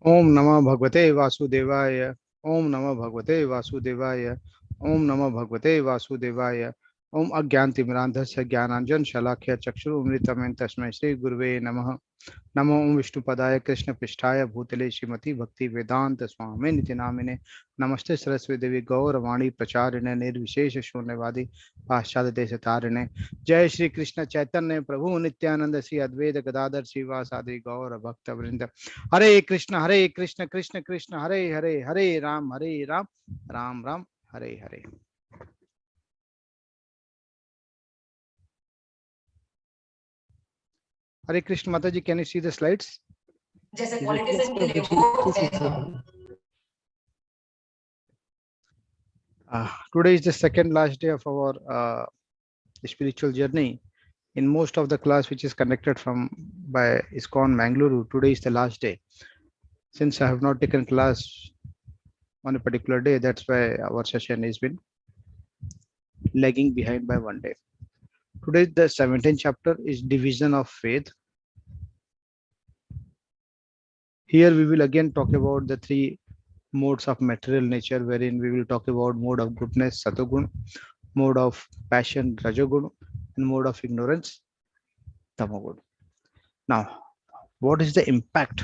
ओम नमः भगवते वासुदेवाय। ओम नमः भगवते वासुदेवाय। ओम नमः भगवते वासुदेवाय। ओम अज्ञानतिमिरान्धस्य ज्ञानाञ्जन शलाख्य चक्षुरुन्मिलितं तस्मै श्री गुरुवे नमः। नमो ओम विष्णुपदाय कृष्णपृष्ठाय भूतले श्रीमती भक्ति वेदांत स्वामी निति नामिने। नमस्ते सरस्वती देवी गौरवाणी प्रचारिणे निर्विशेष शून्यवादी पाश्चात्य देश तारिणे। जय श्री कृष्ण चैतन्य प्रभु नित्यानंद श्री अद्वैत गदाधर श्रीवासादि गौर भक्त वृंद। हरे कृष्ण कृष्ण कृष्ण हरे हरे, हरे राम राम राम हरे हरे। हरे कृष्ण माता ji, can you see the slides? जैसे पॉलिटिशियन के लिए वो Today is the second last day of our spiritual journey. In most of the class which is conducted from by ISKCON Mangaluru, today is the last day. Since I have not taken class on a particular day, that's why our session has been lagging behind by one day. Today the 17th chapter is division of faith. Here we will again talk about the three modes of material nature, wherein we will talk about mode of goodness, Satogun, mode of passion, Rajogun, and mode of ignorance, Tamogun. Now, what is the impact?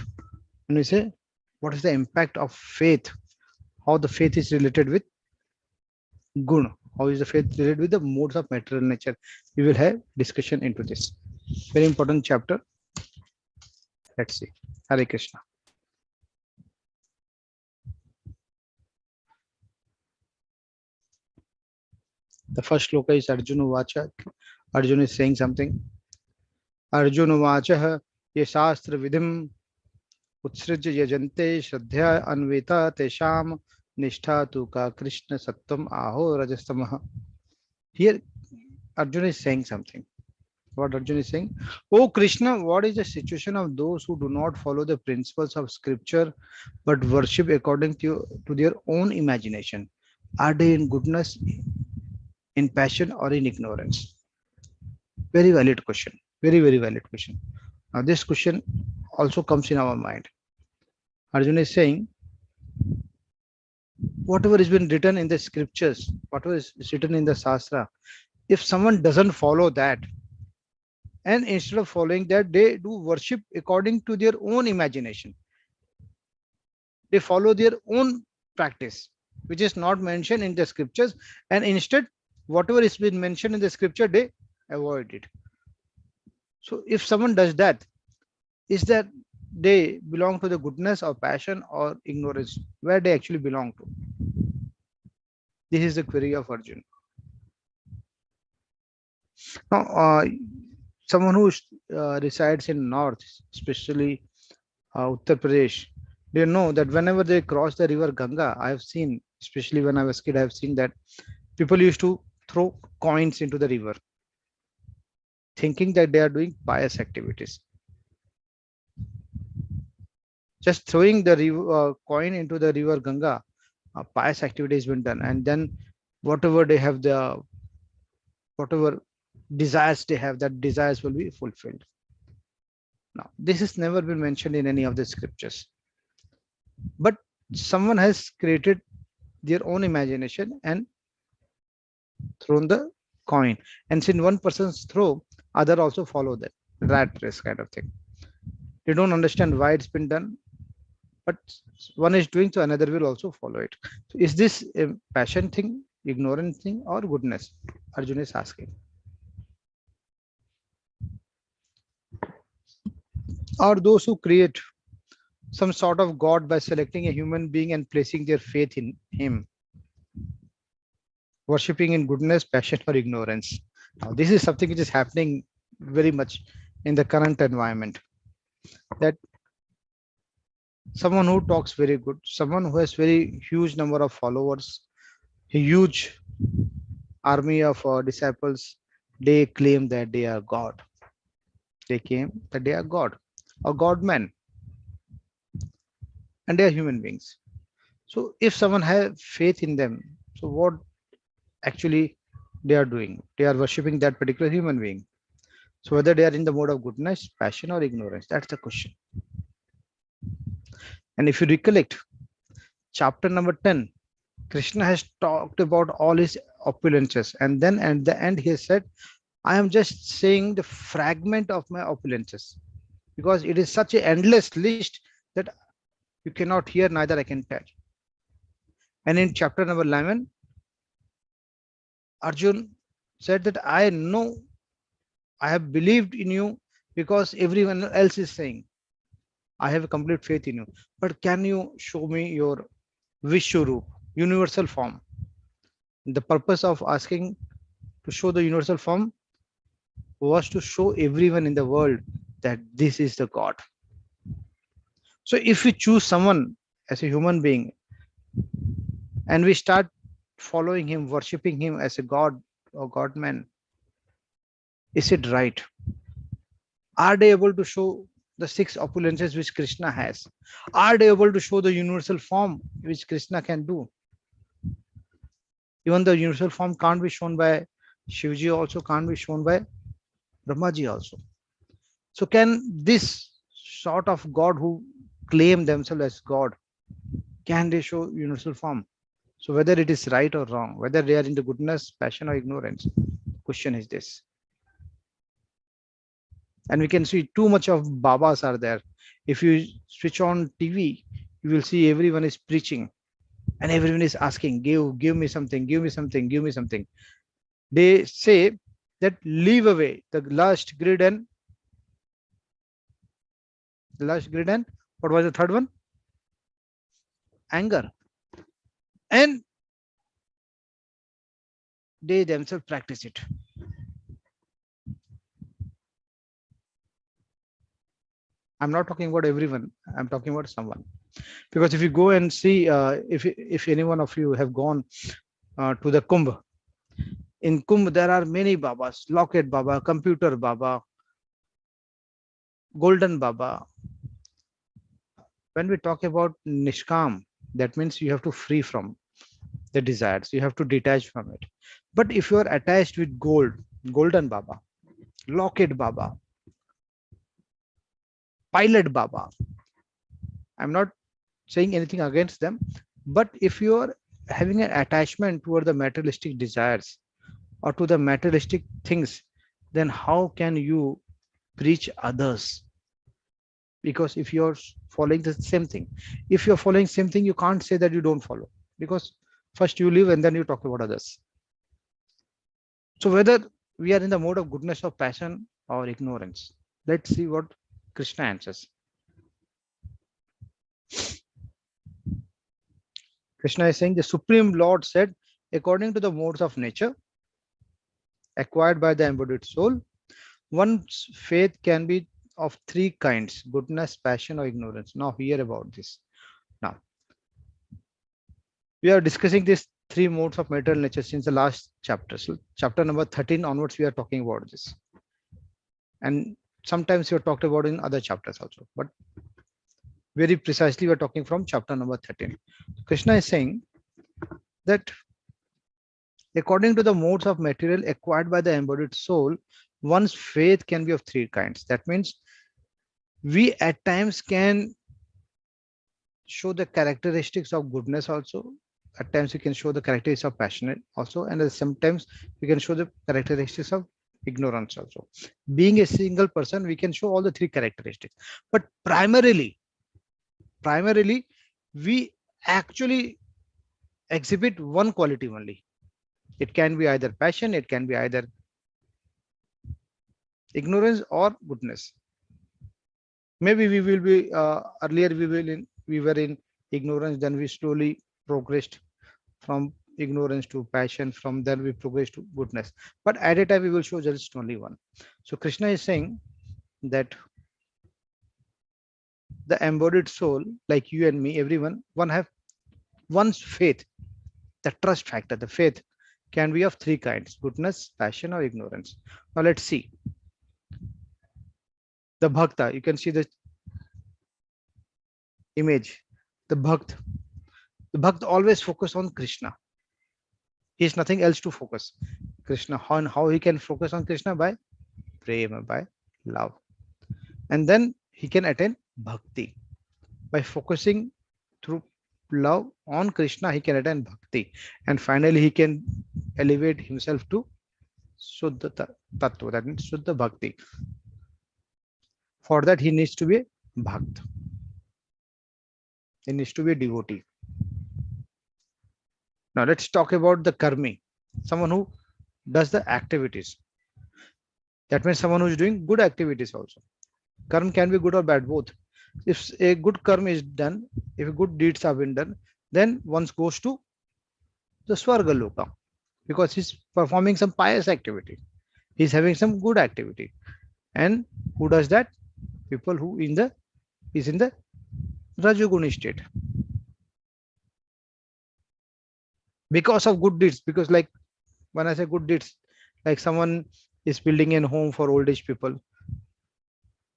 When we say what is the impact of faith, how the faith is related with gun, how is the faith related with the modes of material nature, we will have discussion into this very important chapter. Let's see. Hare Krishna. The first shloka is Arjuna Vacha. Arjuna is saying something. Arjuna Vacha ye shastra vidhim उत्सृज्य यजन्ते श्रद्धया अन्वेता तेषाम निष्ठा तु का कृष्ण सत्वम आहो रजस्तमः. Here Arjuna is saying something. What Arjuna is saying? Oh Krishna, what is the situation of those who do not follow the principles of scripture but worship according to their own imagination? Are they in goodness, in passion, or in ignorance? Very valid question. Very, very valid question. Now this question also comes in our mind. Arjuna is saying, whatever has been written in the scriptures, whatever is written in the Shastra, if someone doesn't follow that, and instead of following that, they do worship according to their own imagination, they follow their own practice, which is not mentioned in the scriptures, and instead, whatever is been mentioned in the scripture, they avoid it. So, if someone does that, is that they belong to the goodness or passion or ignorance? Where they actually belong to? This is the query of Arjuna. Now, someone who resides in north, especially Uttar Pradesh, they know that whenever they cross the river Ganga, I have seen, especially when I was a kid, I have seen that people used to throw coins into the river, thinking that they are doing pious activities. Just throwing the coin into the river Ganga, a pious activity has been done, and then whatever they have, whatever desires they have, that desires will be fulfilled. Now, this has never been mentioned in any of the scriptures, but someone has created their own imagination and thrown the coin, and since one person's throw, other also follow that rat race kind of thing. They don't understand why it's been done, but one is doing, so another will also follow it. So is this a passion thing, ignorance thing, or goodness? Arjuna is asking. Or those who create some sort of god by selecting a human being and placing their faith in him, worshipping in goodness, passion, or ignorance? Now, this is something which is happening very much in the current environment. That someone who talks very good, someone who has very huge number of followers, a huge army of disciples, they claim that they are God. They claim that they are God or God men, and they are human beings. So if someone has faith in them, so what actually they are doing? They are worshipping that particular human being. So whether they are in the mode of goodness, passion, or ignorance, that's the question. And if you recollect, chapter number 10, Krishna has talked about all his opulences. And then at the end, he said, I am just saying the fragment of my opulences because it is such an endless list that you cannot hear, neither I can tell. And in chapter number 11, Arjun said that I know, I have believed in you because everyone else is saying, I have a complete faith in you. But can you show me your Vishwarup, universal form? The purpose of asking to show the universal form was to show everyone in the world that this is the God. So if we choose someone as a human being and we start following him, worshipping him as a God or God man, is it right? Are they able to show the six opulences which Krishna has? Are they able to show the universal form which Krishna can do? Even the universal form can't be shown by Shivji, also can't be shown by Brahmaji also. So can this sort of God who claim themselves as God, can they show universal form? So whether it is right or wrong, whether they are into goodness, passion or ignorance, question is this. And we can see too much of Babas are there. If you switch on TV, you will see everyone is preaching and everyone is asking, give me something, give me something, give me something. They say that leave away the lust, greed, and what was the third one? Anger. And they themselves practice it. I'm not talking about everyone. I'm talking about someone. Because if you go and see, if any one of you have gone to the Kumbh, in Kumbh there are many Babas: Locket Baba, Computer Baba, Golden Baba. When we talk about Nishkam, that means you have to free from the desires. You have to detach from it. But if you are attached with gold, Golden Baba, Locket Baba, Pilot Baba, I'm not saying anything against them, but if you are having an attachment toward the materialistic desires or to the materialistic things, then how can you preach others? Because if you're following the same thing, if you're following same thing, you can't say that you don't follow, because first you live and then you talk about others. So whether we are in the mode of goodness or passion or ignorance, let's see what Krishna answers. Krishna is saying the Supreme Lord said, according to the modes of nature acquired by the embodied soul, one's faith can be of three kinds: goodness, passion, or ignorance. Now hear about this. Now we are discussing these three modes of material nature since the last chapter. So chapter number 13 onwards, we are talking about this. And sometimes we are talked about in other chapters also, but very precisely we're talking from chapter number 13. Krishna is saying that according to the modes of material acquired by the embodied soul, one's faith can be of three kinds. That means we at times can show the characteristics of goodness also. At times we can show the characteristics of passion also, and sometimes we can show the characteristics of ignorance also. Being a single person, we can show all the three characteristics. But primarily, we actually exhibit one quality only. It can be either passion, it can be either ignorance or goodness. Maybe we will be earlier we were in ignorance, then we slowly progressed from ignorance to passion, from there we progress to goodness. But at a time we will show just only one. So Krishna is saying that the embodied soul, like you and me, everyone, one have one's faith. The trust factor, the faith, can be of three kinds: goodness, passion, or ignorance. Now let's see the bhakta. You can see the image. The bhakt always focus on Krishna. He has nothing else to focus. Krishna, how he can focus on Krishna? By prema, by love. And then he can attain bhakti. By focusing through love on Krishna, he can attain bhakti, and finally he can elevate himself to Suddha Tattva, that means Suddha Bhakti. For that, he needs to be a Bhakt. He needs to be a devotee. Now, let's talk about the Karmi, someone who does the activities. That means someone who is doing good activities also. Karma can be good or bad, both. If a good karma is done, if good deeds have been done, then one goes to the Swarga Loka because he's performing some pious activity. He's having some good activity. And who does that? People who is in the Rajoguni state because of good deeds. Because like when I say good deeds, like someone is building a home for old age people,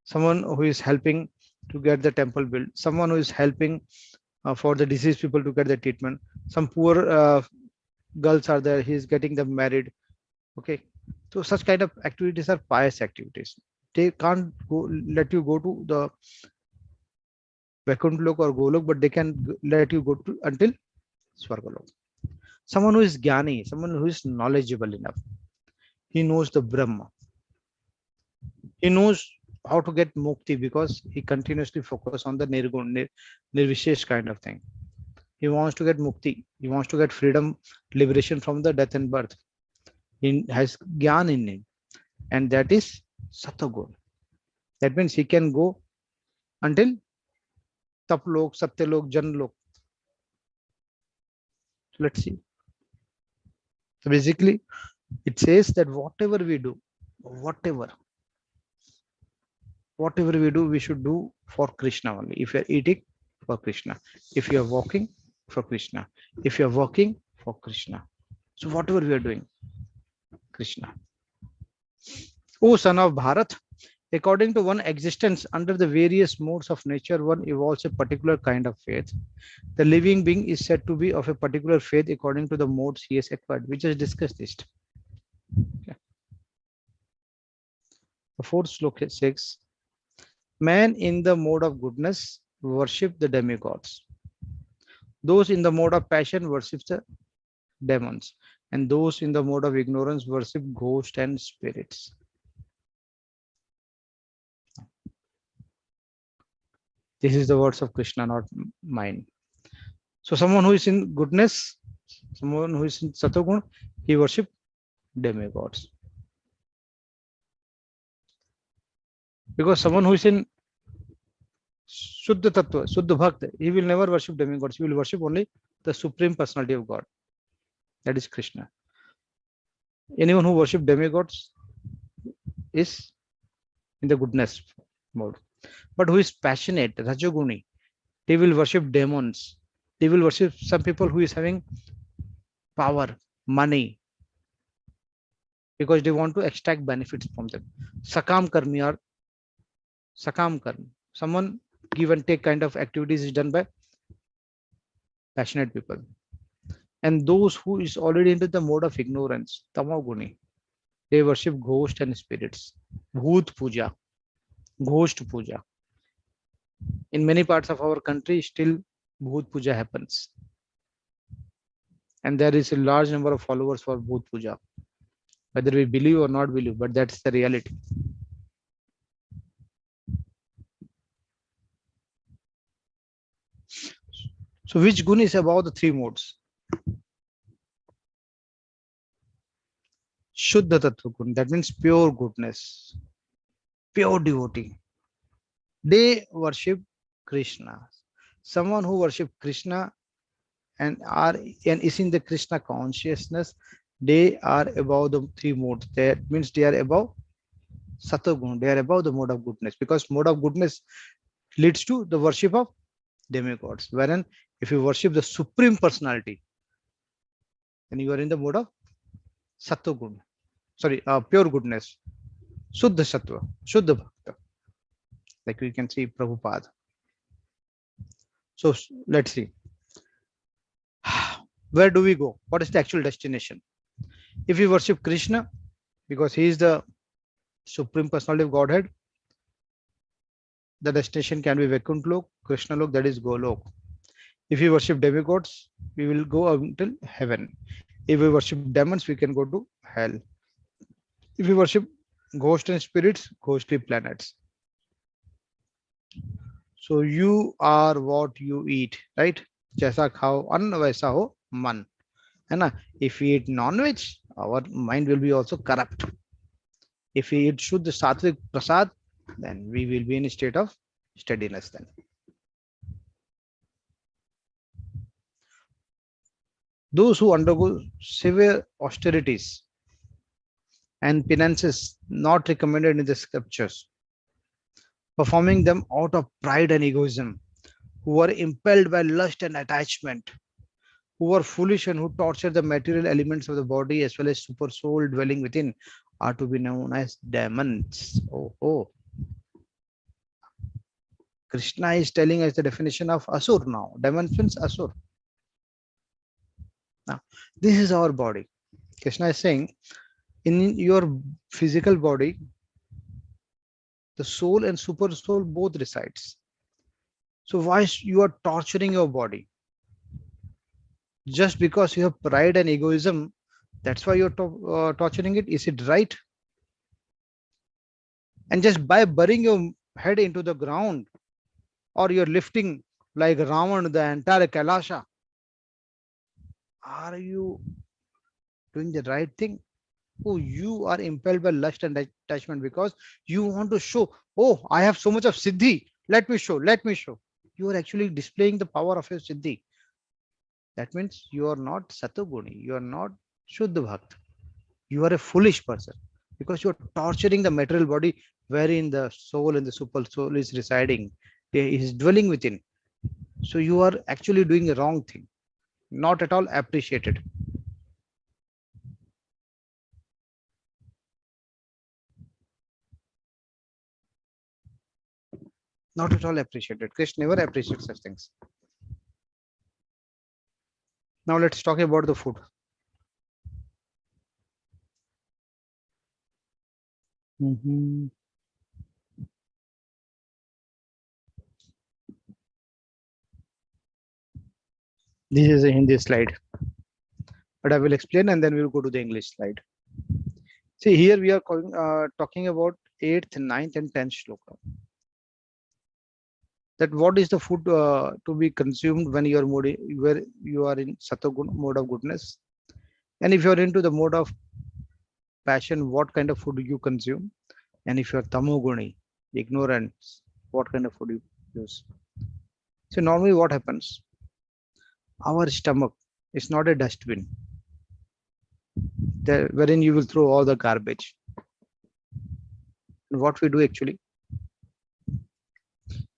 someone who is helping to get the temple built, someone who is helping for the diseased people to get the treatment. Some poor girls are there, he is getting them married. Okay, so such kind of activities are pious activities. They can't let you go to the Vaikuntha or Golok, but they can let you go to until Swargalok. Someone who is Jnani, someone who is knowledgeable enough, he knows the Brahma. He knows how to get mukti because he continuously focus on the nirgun, nirvishesh kind of thing. He wants to get mukti. He wants to get freedom, liberation from the death and birth. He has gyan in him, and that is satagun. That means he can go until taplok, satyalok, janlok. So let's see. So basically, it says that whatever we do, we should do for Krishna only. If you are eating, for Krishna. If you are walking, for Krishna. If you are working, for Krishna. So whatever we are doing, Krishna. O son of Bharat, according to one existence under the various modes of nature, one evolves a particular kind of faith. The living being is said to be of a particular faith according to the modes he has acquired. We just discussed this. Okay. The fourth sloka says, man in the mode of goodness worship the demigods. Those in the mode of passion worship the demons. And those in the mode of ignorance worship ghosts and spirits. This is the words of Krishna, not mine. So someone who is in goodness, someone who is in Satagun, he worship demigods. Because someone who is in Shuddha Tattva, Shuddha Bhakta, he will never worship demigods. He will worship only the Supreme Personality of God. That is Krishna. Anyone who worship demigods is in the goodness mode. But who is passionate, Rajoguni, they will worship demons. They will worship some people who is having power, money, because they want to extract benefits from them. Sakam Karmi or Sakam Karmi. Someone give and take kind of activities is done by passionate people. And those who is already into the mode of ignorance, Tamoguni, they worship ghosts and spirits. Bhoot Puja, Ghost Puja. In many parts of our country, still Bhoot Puja happens. And there is a large number of followers for Bhoot Puja. Whether we believe or not believe, but that's the reality. So which gun is above the three modes? Shuddha Tattva Gun, that means pure goodness, pure devotee. They worship Krishna. Someone who worship Krishna and is in the Krishna consciousness, they are above the three modes. That means they are above Satagun, they are above the mode of goodness, because mode of goodness leads to the worship of demigods. Wherein if you worship the Supreme Personality, then you are in the mode of Satagun. Sorry, pure goodness. Shuddha Sattva, Shuddha Bhakta. Like we can see Prabhupada. So let's see. Where do we go? What is the actual destination? If we worship Krishna, because he is the Supreme Personality of Godhead, the destination can be Vaikunt Lok, Krishna Lok, that is Golok. If we worship demigods, we will go until heaven. If we worship demons, we can go to hell. If we worship ghosts and spirits, ghostly planets. So you are what you eat, right? जैसा खाओ अन्न वैसा हो मन, है ना? If we eat non-veg, our mind will be also corrupt. If we eat Shuddha Sattvic Prasad, then we will be in a state of steadiness then. Those who undergo severe austerities and penances not recommended in the scriptures, performing them out of pride and egoism, who are impelled by lust and attachment, who are foolish and who torture the material elements of the body as well as super soul dwelling within, are to be known as demons. Oh. Krishna is telling us the definition of asur now. Demons means asur. Now, this is our body. Krishna is saying, in your physical body, the soul and super soul both resides. So why you are torturing your body? Just because you have pride and egoism, that's why you're torturing it. Is it right? And just by burying your head into the ground, or you're lifting like Ravan the entire Kailasha, are you doing the right thing? Oh, you are impelled by lust and attachment because you want to show, oh, I have so much of siddhi. Let me show. You are actually displaying the power of your siddhi. That means you are not Satoguni. You are not Shuddha Bhakt. You are a foolish person because you are torturing the material body wherein the soul and the super soul is residing. It is dwelling within. So you are actually doing the wrong thing. Not at all appreciated. Not at all appreciated. Krishna never appreciates such things. Now let's talk about the food. This is a Hindi slide, but I will explain and then we'll go to the English slide. See, here we are talking about 8th, 9th and 10th shloka. That what is the food to be consumed when you are where you are in Satoguna mode of goodness, and if you are into the mode of passion, what kind of food do you consume, and if you are tamoguni, ignorance, what kind of food you use. So normally what happens, our stomach is not a dustbin wherein you will throw all the garbage. And what we do actually,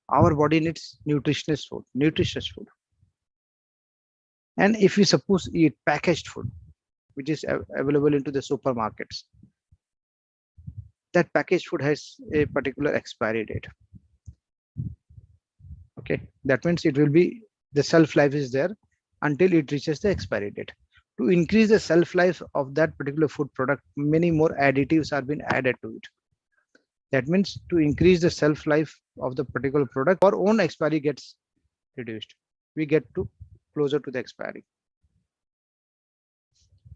our body needs nutritious food. And if we suppose eat packaged food, which is available into the supermarkets, that packaged food has a particular expiry date. Okay, that means it will be, the shelf life is there until it reaches the expiry date. To increase the shelf life of that particular food product, many more additives are being added to it. That means to increase the shelf life of the particular product, our own expiry gets reduced. We get to closer to the expiry.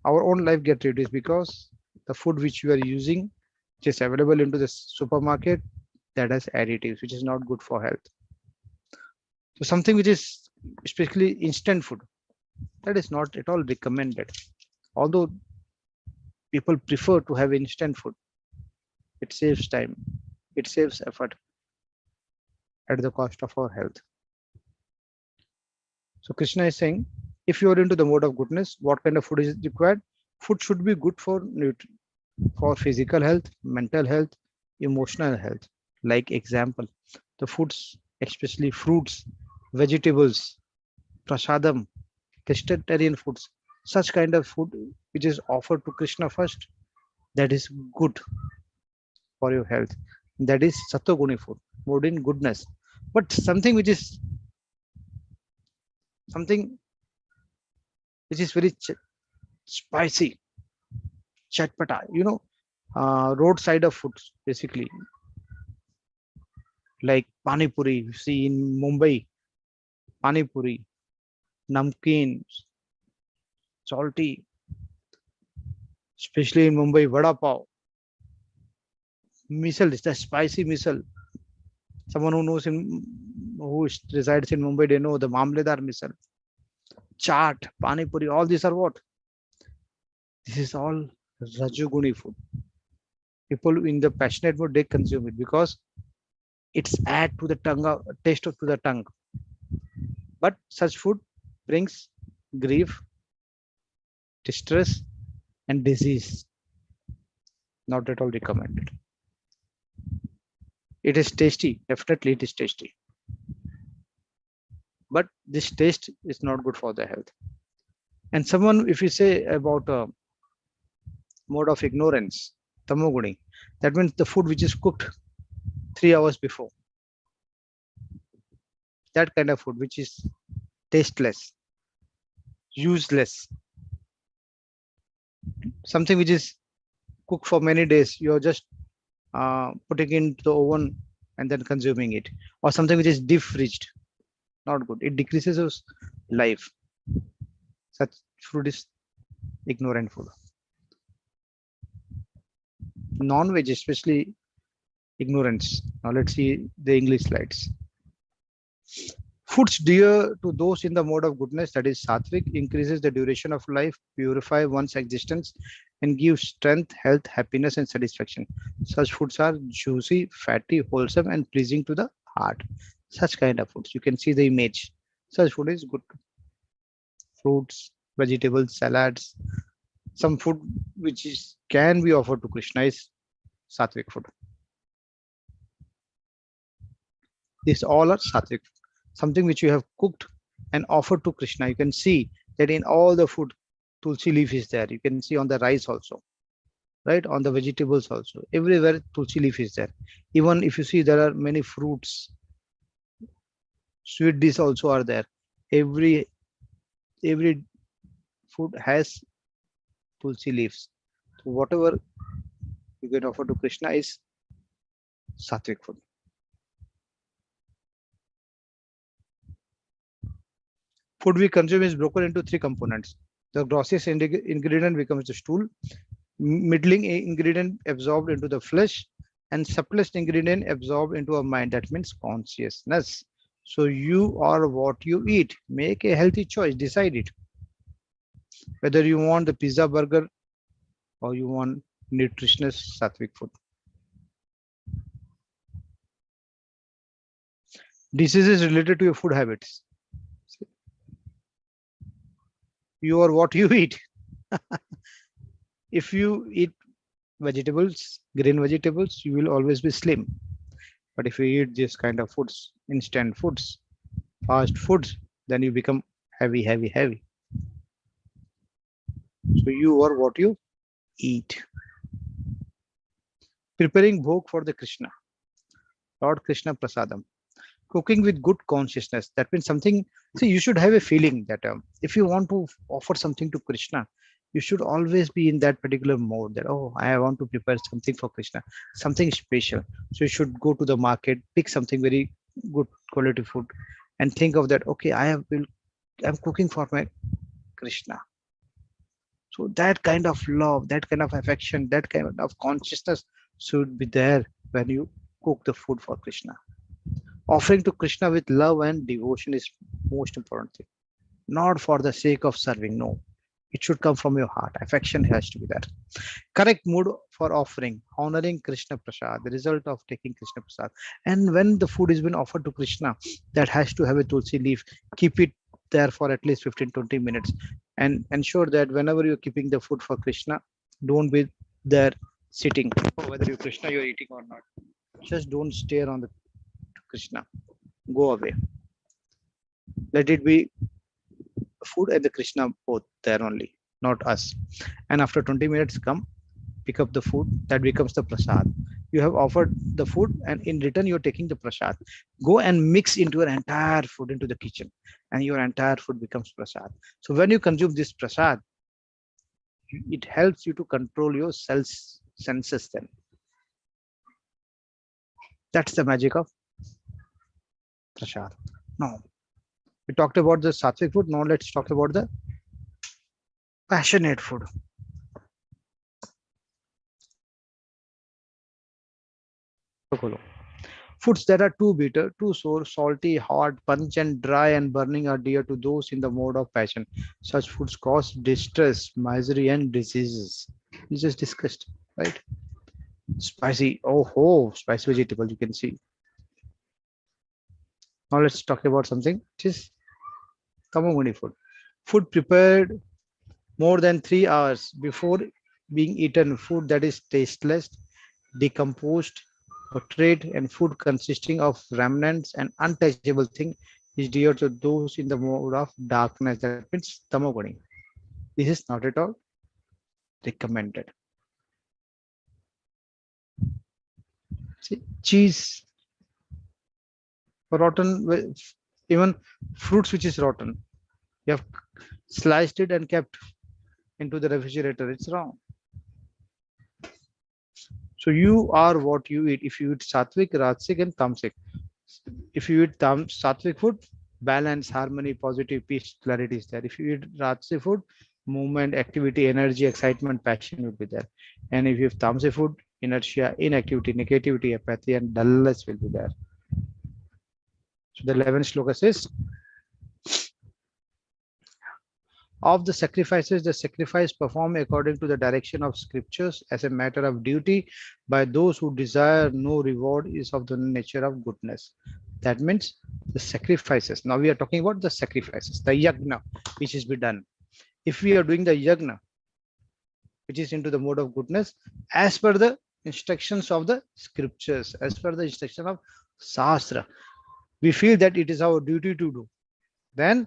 Our own life gets reduced because the food which we are using, which is available into the supermarket, that has additives, which is not good for health. So something which is especially instant food, that is not at all recommended. Although people prefer to have instant food, it saves time, it saves effort at the cost of our health. So Krishna is saying, if you are into the mode of goodness, what kind of food is required? Food should be good for physical health, mental health, emotional health. Like example, the foods, especially fruits, vegetables, prasadam, vegetarian foods, such kind of food which is offered to Krishna first, that is good for your health. That is Satoguni food, more in goodness. But something which is very spicy, chatpata, roadside of foods, basically. like pani puri. You see in Mumbai, pani puri, namkeen, salty, especially in Mumbai, vada pav, misal, it's the spicy misal. Someone who knows resides in Mumbai, they know the mamledar misal, chaat, pani puri. All these are what? This is all Rajoguni food. People in the passionate mood, they consume it because it's add to the tongue, taste to the tongue. But such food brings grief, distress, and disease. Not at all recommended. It is tasty, definitely it is tasty, but this taste is not good for the health. And someone, if you say about a mode of ignorance, tamoguni, that means the food which is cooked 3 hours before, that kind of food which is tasteless, useless, something which is cooked for many days, you're just putting into the oven and then consuming it, or something which is deep fridged, not good. It decreases your life. Such food is ignorant food. Non-veg, especially ignorance. Now let's see the English slides. Foods dear to those in the mode of goodness, that is sattvic, increases the duration of life, purify one's existence, and gives strength, health, happiness, and satisfaction. Such foods are juicy, fatty, wholesome, and pleasing to the heart. Such kind of foods. You can see the image. Such food is good. Fruits, vegetables, salads. Some food which is can be offered to Krishna is sattvic food. These all are sattvic. Something which you have cooked and offered to Krishna. You can see that in all the food, tulsi leaf is there. You can see on the rice also, right? On the vegetables also. Everywhere tulsi leaf is there. Even if you see, there are many fruits, sweet dishes also are there. Every food has tulsi leaves. So whatever you can offer to Krishna is sattvic food. Food we consume is broken into three components. The grossest ingredient becomes the stool, middling ingredient absorbed into the flesh, and subtlest ingredient absorbed into our mind. That means consciousness. So you are what you eat. Make a healthy choice. Decide it. Whether you want the pizza burger or you want nutritious sattvic food. Diseases related to your food habits. You are what you eat. If you eat vegetables, green vegetables, you will always be slim. But if you eat this kind of foods, instant foods, fast foods, then you become heavy, heavy, heavy. So you are what you eat. Preparing bhog for the Krishna, Lord Krishna Prasadam. Cooking with good consciousness. That means something. See, you should have a feeling that if you want to offer something to Krishna, you should always be in that particular mode that, oh, I want to prepare something for Krishna, something special. So you should go to the market, pick something very good quality food, and think of that. Okay, I'm cooking for my Krishna. So that kind of love, that kind of affection, that kind of consciousness should be there when you cook the food for Krishna. Offering to Krishna with love and devotion is most important thing. Not for the sake of serving. No, it should come from your heart. Affection has to be there. Correct mood for offering, honoring Krishna Prasad, the result of taking Krishna Prasad. And when the food is been offered to Krishna, that has to have a tulsi leaf. Keep it there for at least 15-20 minutes and ensure that whenever you're keeping the food for Krishna, don't be there sitting, whether you Krishna you're eating or not. Just don't stare on the Krishna. Go away. Let it be food and the Krishna both there only, not us. And after 20 minutes, come pick up the food. That becomes the prasad. You have offered the food, and in return, you're taking the prasad. Go and mix into your entire food into the kitchen, and your entire food becomes prasad. So when you consume this prasad, it helps you to control your senses. Then that's the magic of prasad. Now we talked about the sattvic food. Now let's talk about the passionate food. Foods that are too bitter, too sour, salty, hot, pungent, dry, and burning are dear to those in the mode of passion. Such foods cause distress, misery, and diseases. We just discussed, right? Spicy, spicy vegetable, you can see. Now let's talk about something which is tamoguni food. Food prepared more than 3 hours before being eaten, food that is tasteless, decomposed, portrayed, and food consisting of remnants and untouchable thing is dear to those in the mode of darkness. That means tamoguni. This is not at all recommended. See, cheese, rotten, even fruits which is rotten. You have sliced it and kept into the refrigerator. It's wrong. So you are what you eat. If you eat sattvic, rajasic, and tamasic. If you eat sattvic food, balance, harmony, positive, peace, clarity is there. If you eat rajasic food, movement, activity, energy, excitement, passion will be there. And if you have tamasic food, inertia, inactivity, negativity, apathy, and dullness will be there. So the 11th shloka says, of the sacrifice performed according to the direction of scriptures as a matter of duty by those who desire no reward is of the nature of goodness. That means the sacrifices. Now we are talking about the sacrifices, the yagna, which is be done. If we are doing the yagna, which is into the mode of goodness, as per the instructions of the scriptures, as per the instruction of Shastra, we feel that it is our duty to do, then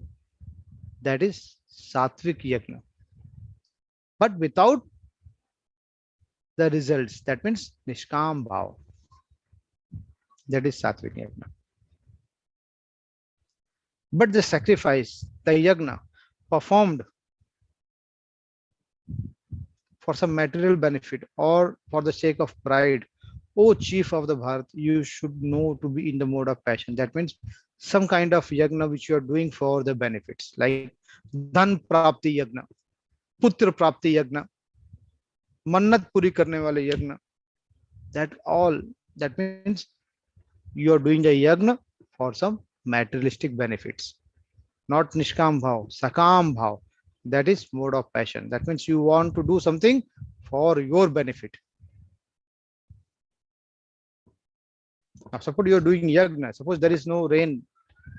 that is sattvic yagna. But without the results, that means nishkam bhav, that is sattvic yagna. But the sacrifice, the yagna, performed for some material benefit or for the sake of pride, O chief of the Bharat, you should know to be in the mode of passion. That means some kind of yagna which you are doing for the benefits, like dhan prapti yagna, putra prapti yagna, mannat puri karne wale yagna. That all, that means you are doing the yagna for some materialistic benefits, not nishkam bhav, sakam bhav. That is mode of passion. That means you want to do something for your benefit. Now, suppose you are doing yagna. Suppose there is no rain,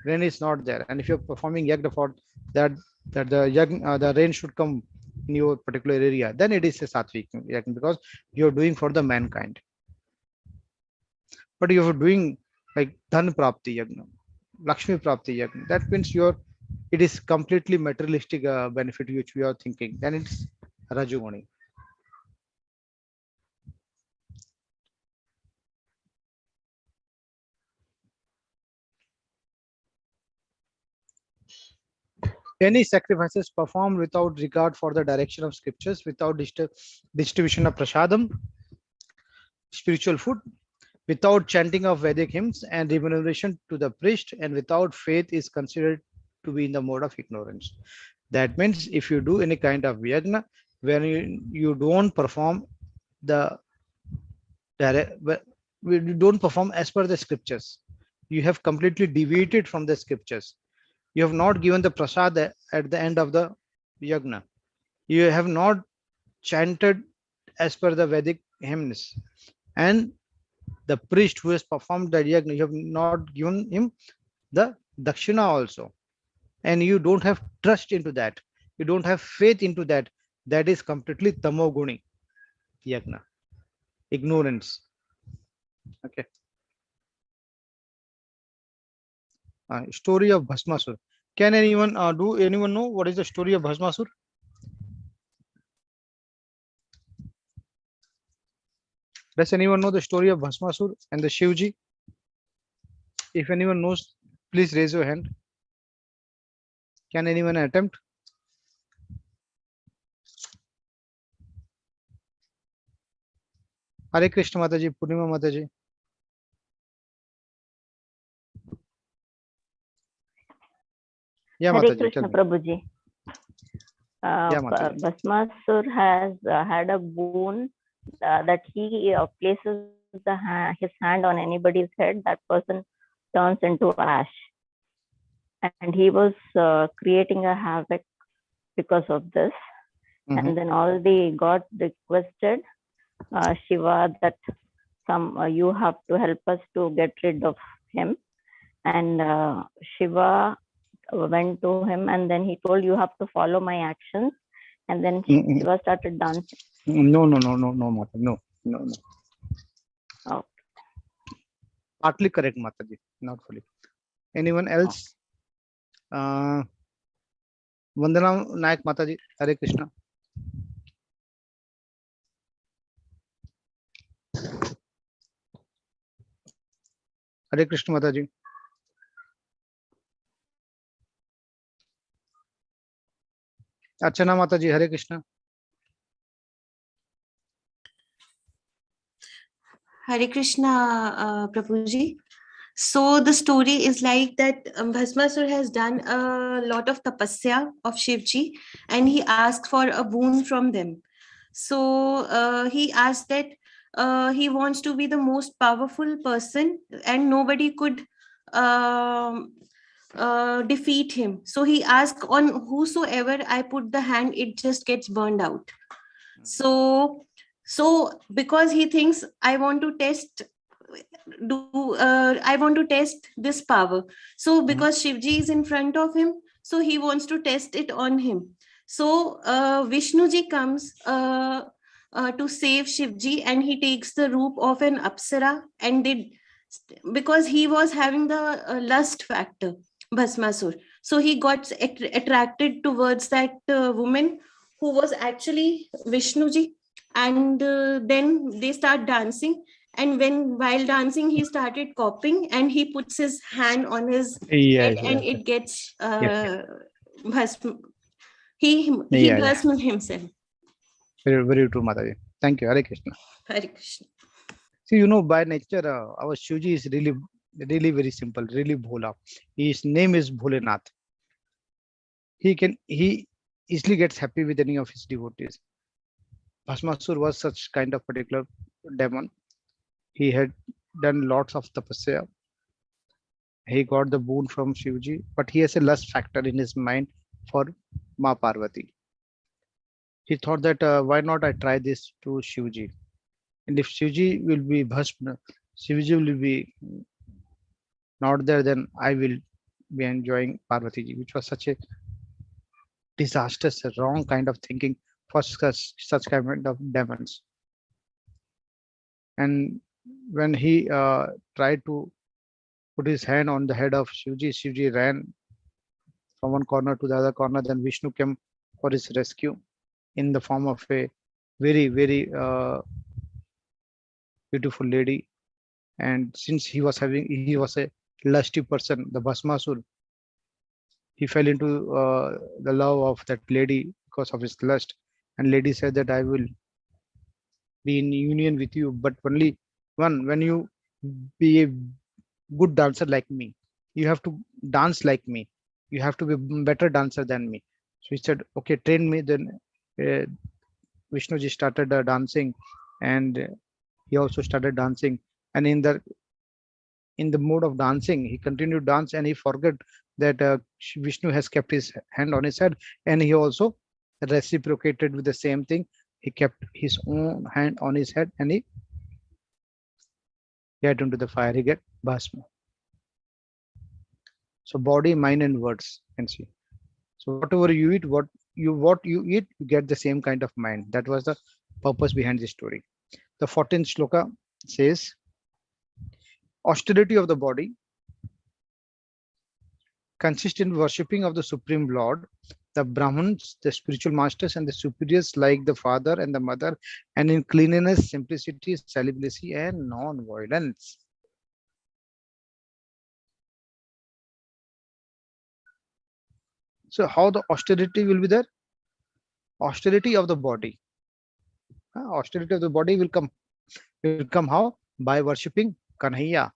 rain is not there, and if you are performing yagna for that, the yagna, the rain should come in your particular area, then it is a sattvic yagna because you are doing for the mankind. But you are doing like dhan prapti yagna, lakshmi prapti yagna. That means your it is completely materialistic benefit which we are thinking. Then it's rajoguni. Any sacrifices performed without regard for the direction of scriptures, without distribution of prasadam, spiritual food, without chanting of Vedic hymns and remuneration to the priest, and without faith is considered to be in the mode of ignorance. That means if you do any kind of yagna, when you don't perform the you don't perform as per the scriptures, you have completely deviated from the scriptures. You have not given the prasad at the end of the yagna. You have not chanted as per the Vedic hymns, and the priest who has performed the yagna, you have not given him the dakshina also, and you don't have trust into that, you don't have faith into that. That is completely tamoguni yagna, ignorance. Okay. Story of Bhasmasur. Can anyone do anyone know what is the story of Bhasmasur? Does anyone know the story of Bhasmasur and the Shivji? If anyone knows, please raise your hand. Can anyone attempt? Hare Krishna Mataji, Purnima Mataji. Yeah, Hare Mataji, tell Krishna me. Prabhuji. Yeah, Mataji. Bhasmasur has had a boon that he places his hand on anybody's head, that person turns into ash. And he was creating a havoc because of this. And then all the gods requested Shiva that you have to help us to get rid of him. And Shiva went to him, and then he told, you have to follow my actions. And then Shiva started dancing. No, Mataji. No. Oh. Partly correct, Mataji, not fully. Anyone else? Vandana Nayak Mataji, Hare Krishna. Hare Krishna Mataji. Archana Mataji, Hare Krishna. Hare Krishna, Prabhuji. So the story is like that Bhasmasur has done a lot of tapasya of Shivji, and he asked for a boon from them. So he asked that he wants to be the most powerful person and nobody could defeat him. So he asked, on whosoever I put the hand, it just gets burned out. So because he thinks, I want to test this power. So because Shivji is in front of him, so he wants to test it on him. So Vishnuji comes to save Shivji, and he takes the roop of an apsara, and because he was having the lust factor, Bhasmasur. So he got attracted towards that woman who was actually Vishnuji, and then they start dancing. And while dancing, he started coughing, and he puts his hand on his head, and it gets bhasm. He bhasmed himself. Very true, Mataji. Thank you, Hare Krishna. Hare Krishna. See, by nature, our Shivji is really very simple, really bhola. His name is Bholenath. He easily gets happy with any of his devotees. Bhasmasur was such kind of particular demon. He had done lots of tapasya. He got the boon from Shivji, but he has a lust factor in his mind for Ma Parvati. He thought that why not I try this to Shivji? And if Shivji will be bhasma, Shivji will be not there, then I will be enjoying Parvati ji, which was such a disastrous, wrong kind of thinking for such kind of demons. And when he tried to put his hand on the head of Shivji ran from one corner to the other corner. Then Vishnu came for his rescue in the form of a very beautiful lady. And since he was a lusty person, the Bhasmasur, he fell into the love of that lady because of his lust. And lady said that I will be in union with you, but only when you be a good dancer like me. You have to dance like me. You have to be a better dancer than me. So he said, okay, train me. Then Vishnuji started dancing, and he also started dancing. And in the mode of dancing, he continued dance, and he forgot that Vishnu has kept his hand on his head, and he also reciprocated with the same thing. He kept his own hand on his head, and he get into the fire. He get bhasma. So body, mind, and words, you can see. So whatever you eat, what you eat, you get the same kind of mind. That was the purpose behind this story. The 14th shloka says, austerity of the body consists in worshipping of the Supreme Lord, the Brahmins, the spiritual masters, and the superiors like the father and the mother, and in cleanliness, simplicity, celibacy, and non-violence. So how the austerity will be there? Austerity of the body. Austerity of the body will come how? By worshipping Kanhaiya,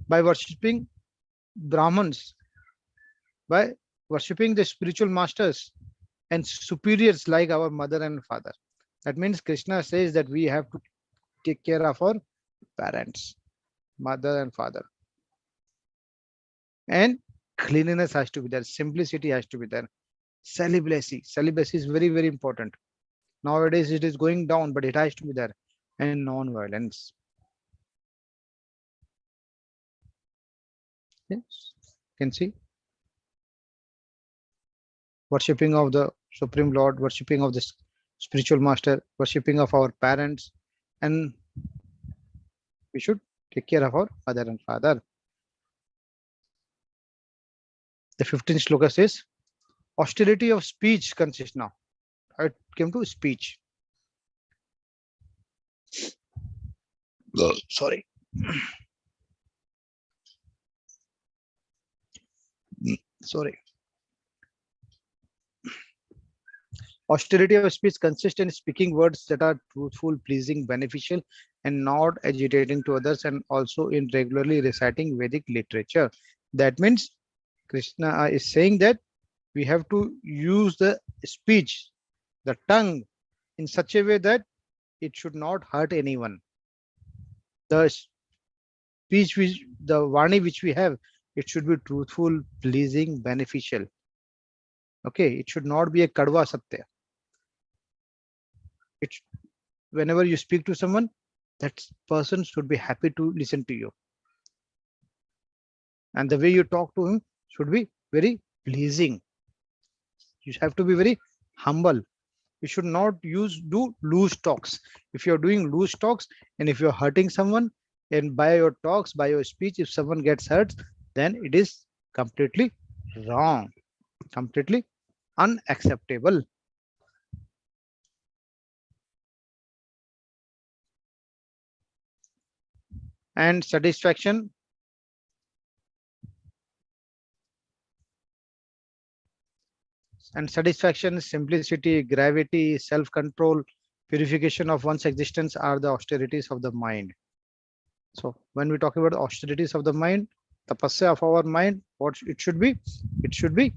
by worshipping Brahmins, by worshipping the spiritual masters and superiors like our mother and father. That means Krishna says that we have to take care of our parents, mother and father. And cleanliness has to be there, simplicity has to be there. Celibacy is very, very important. Nowadays it is going down, but it has to be there. And non-violence. Yes, can see. Worshipping of the Supreme Lord, worshipping of the spiritual master, worshipping of our parents, and we should take care of our mother and father. The 15th sloka says, austerity of speech consists now. It came to speech. Sorry. Sorry. Austerity of speech consists in speaking words that are truthful, pleasing, beneficial, and not agitating to others, and also in regularly reciting Vedic literature. That means Krishna is saying that we have to use the speech, the tongue, in such a way that it should not hurt anyone. The speech, the Vani which we have, it should be truthful, pleasing, beneficial. Okay, it should not be a kadwa satya. Whenever you speak to someone, that person should be happy to listen to you. And the way you talk to him should be very pleasing. You have to be very humble. You should not do loose talks. If you're doing loose talks and if you're hurting someone, and by your talks, by your speech, if someone gets hurt, then it is completely wrong, completely unacceptable. And satisfaction. And satisfaction, simplicity, gravity, self-control, purification of one's existence are the austerities of the mind. So when we talk about austerities of the mind, tapasya of our mind, what it should be? It should be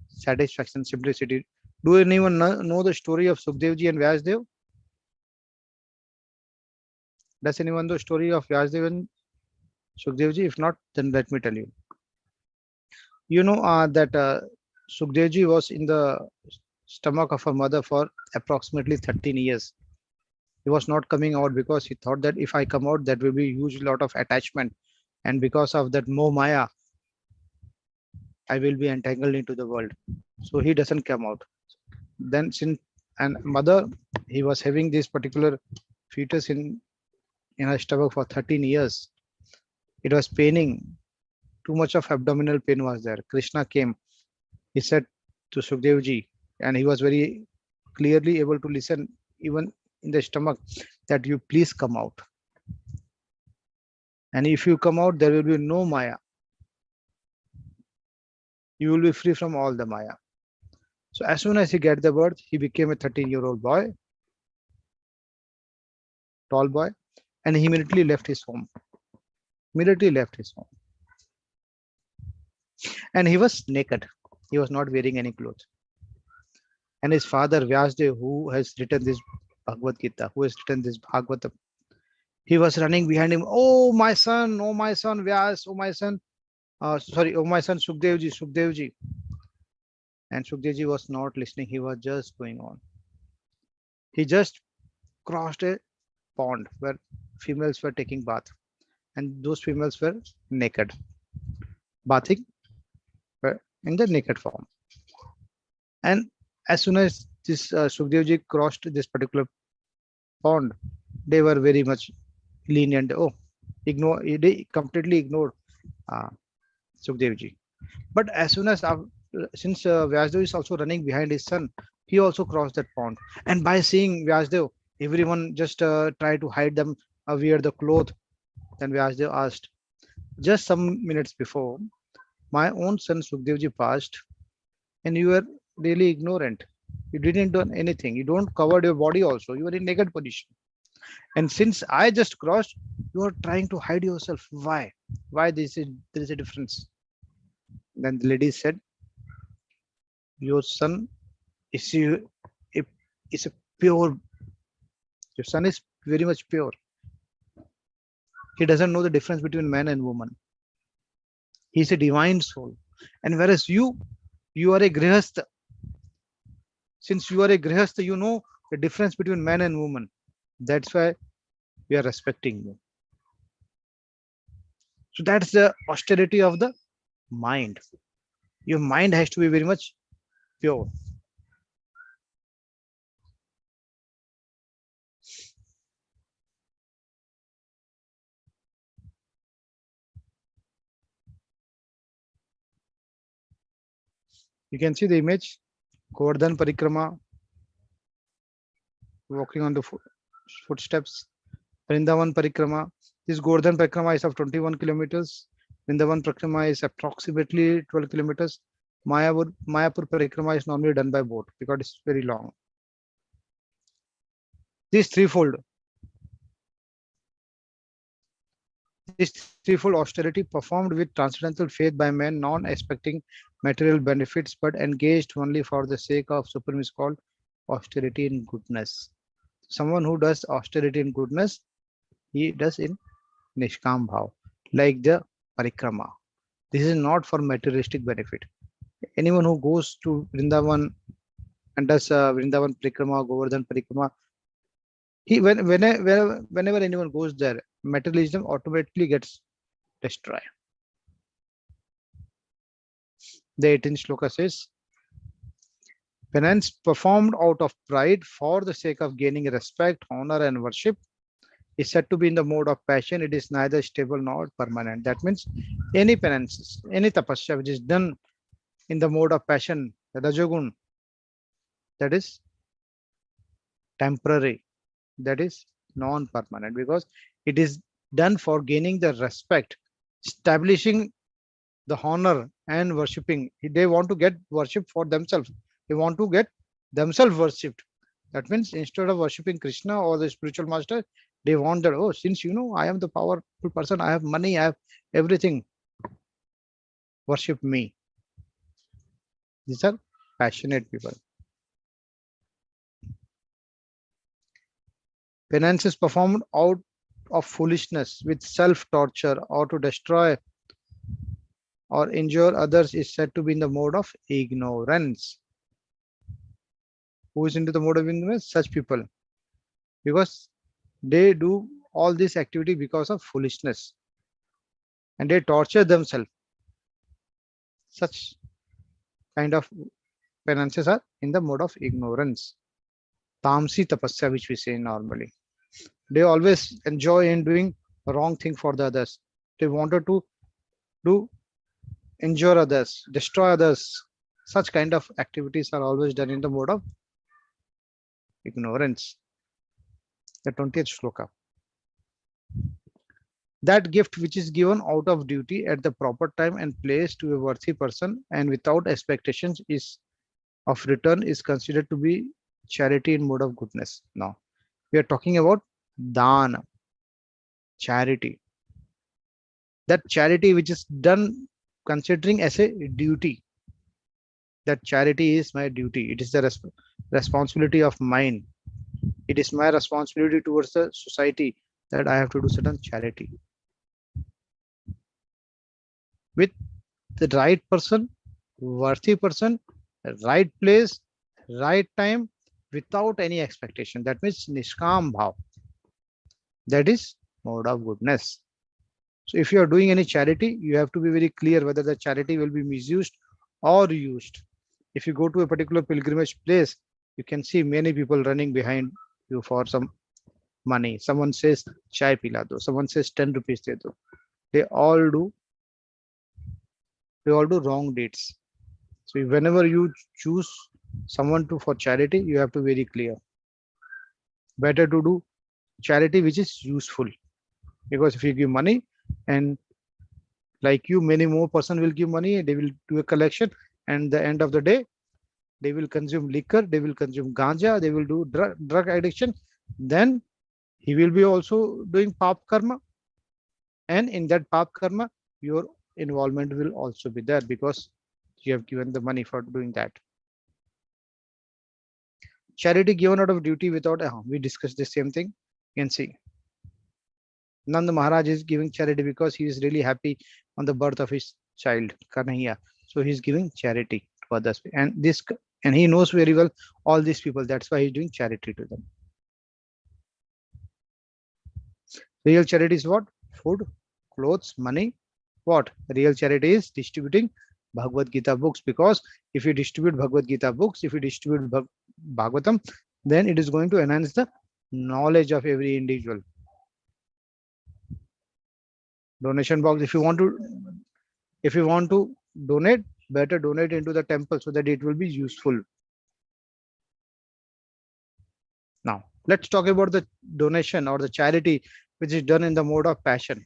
satisfaction, simplicity. Do anyone know the story of Sukhdevji and Vyasdev? Does anyone know the story of Vyasdev and Sukhdevji? If not, then let me tell you. You know that Sukhdevji was in the stomach of her mother for approximately 13 years. He was not coming out because he thought that if I come out, that will be a huge lot of attachment. And because of that Moh Maya, I will be entangled into the world. So he doesn't come out. Then since and mother, he was having this particular fetus in her stomach for 13 years. It was paining. Too much of abdominal pain was there. Krishna came. He said to Sukhdevji, and he was very clearly able to listen even in the stomach, that you please come out. And if you come out, there will be no Maya. You will be free from all the Maya. So as soon as he got the birth, he became a 13-year-old boy, tall boy, and he immediately left his home. And he was naked. He was not wearing any clothes. And his father, Vyasdev, who has written this Bhagavad Gita, who has written this Bhagavatam, he was running behind him. Oh, my son, Vyas, oh, my son, oh, my son, Sukhdevji. And Sukhdevji was not listening. He was just going on. He just crossed a pond where females were taking bath. And those females were naked, bathing in the naked form. And as soon as this Sukhdevji crossed this particular pond, they were very much lenient. Oh, they completely ignored Sukhdevji. But as soon as since Vyasdev is also running behind his son, he also crossed that pond. And by seeing Vyasdev, everyone just tried to hide them, wear the cloth. Then Vyasdev asked, just some minutes before, my own son Sukhdevji passed, and you were really ignorant. You didn't do anything. You don't cover your body also. You were in naked position. And since I just crossed, you are trying to hide yourself. Why? Why there is a difference? Then the lady said, your son is is a pure. Your son is very much pure. He doesn't know the difference between man and woman. He's a divine soul. And whereas you are a grihastha. Since you are a grihastha, you know the difference between man and woman. That's why we are respecting you. So that's the austerity of the mind. Your mind has to be very much pure. You can see the image, Govardhan Parikrama, walking on the footsteps. Vrindavan Parikrama. This Govardhan Parikrama is of 21 kilometers. Vrindavan Parikrama is approximately 12 kilometers. Mayapur Parikrama is normally done by boat because it's very long. This threefold austerity performed with transcendental faith by men, non-expecting material benefits but engaged only for the sake of supreme is called austerity in goodness. Someone who does austerity in goodness, he does in Nishkam Bhav, like the Parikrama. This is not for materialistic benefit. Anyone who goes to Vrindavan and does Vrindavan Parikrama, Govardhan Parikrama, whenever anyone goes there, materialism automatically gets destroyed. The 18th shloka says, penance performed out of pride for the sake of gaining respect, honor, and worship is said to be in the mode of passion. It is neither stable nor permanent. That means any penances, any tapasya which is done in the mode of passion, rajagun, that is temporary, that is non-permanent, because it is done for gaining the respect, establishing the honor and worshipping. They want to get worship for themselves. They want to get themselves worshipped. That means instead of worshipping Krishna or the spiritual master, they want that, oh, since I am the powerful person, I have money, I have everything, worship me. These are passionate people. Penance is performed out of foolishness with self-torture or to destroy or injure others is said to be in the mode of ignorance. Who is into the mode of ignorance? Such people. Because they do all this activity because of foolishness. And they torture themselves. Such kind of penances are in the mode of ignorance. Tamsi tapasya, which we say normally. They always enjoy in doing the wrong thing for the others. They wanted to do injure others, destroy others. Such kind of activities are always done in the mode of ignorance. The 20th shloka. That gift which is given out of duty at the proper time and place to a worthy person and without expectations is of return is considered to be charity in mode of goodness. Now, we are talking about dana, charity. That charity which is done considering as a duty. That charity is my duty. It is the responsibility of mine. It is my responsibility towards the society that I have to do certain charity. With the right person, worthy person, right place, right time, without any expectation. That means Nishkam Bhav. That is mode of goodness. So if you are doing any charity, you have to be very clear whether the charity will be misused or used. If you go to a particular pilgrimage place, you can see many people running behind you for some money. Someone says chai pila do, someone says 10 rupees de do. They all do wrong deeds. So whenever you choose someone for charity, you have to be very clear. Better to do charity which is useful, because if you give money and like you, many more person will give money, they will do a collection, and the end of the day they will consume liquor, they will consume ganja, they will do drug addiction, then he will be also doing pap karma, and in that pap karma your involvement will also be there because you have given the money for doing that. Charity given out of duty without, we discussed the same thing. You can see Nand Maharaj is giving charity because he is really happy on the birth of his child, Kanhaiya. So he's giving charity to others. And he knows very well all these people. That's why he's doing charity to them. Real charity is what? Food, clothes, money. What? Real charity is distributing Bhagavad Gita books, because if you distribute Bhagavad Gita books, if you distribute Bhagavatam, then it is going to enhance the knowledge of every individual. Donation box, if you want to donate, better donate into the temple so that it will be useful. Now let's talk about the donation or the charity which is done in the mode of passion.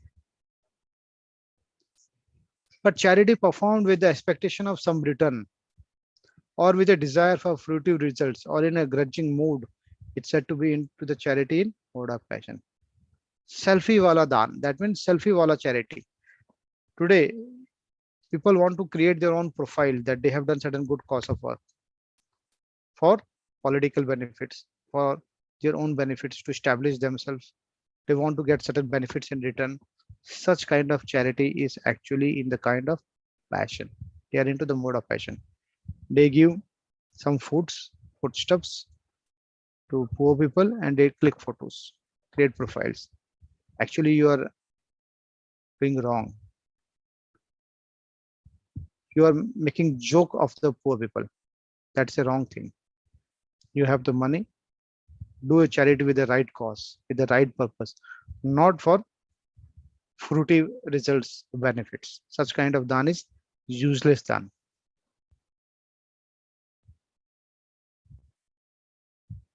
But charity performed with the expectation of some return, or with a desire for fruitive results, or in a grudging mood, it's said to be into the charity in mode of passion. Selfie wala daan, that means selfie wala charity. Today people want to create their own profile that they have done certain good cause of work for political benefits, for their own benefits, to establish themselves. They want to get certain benefits in return. Such kind of charity is actually in the kind of passion. They are into the mode of passion. They give some foodstuffs to poor people and they click photos, create profiles. Actually, you are doing wrong. You are making joke of the poor people. That's a wrong thing. You have the money, do a charity with the right cause, with the right purpose, not for fruity results, benefits. Such kind of dhan is useless dhan.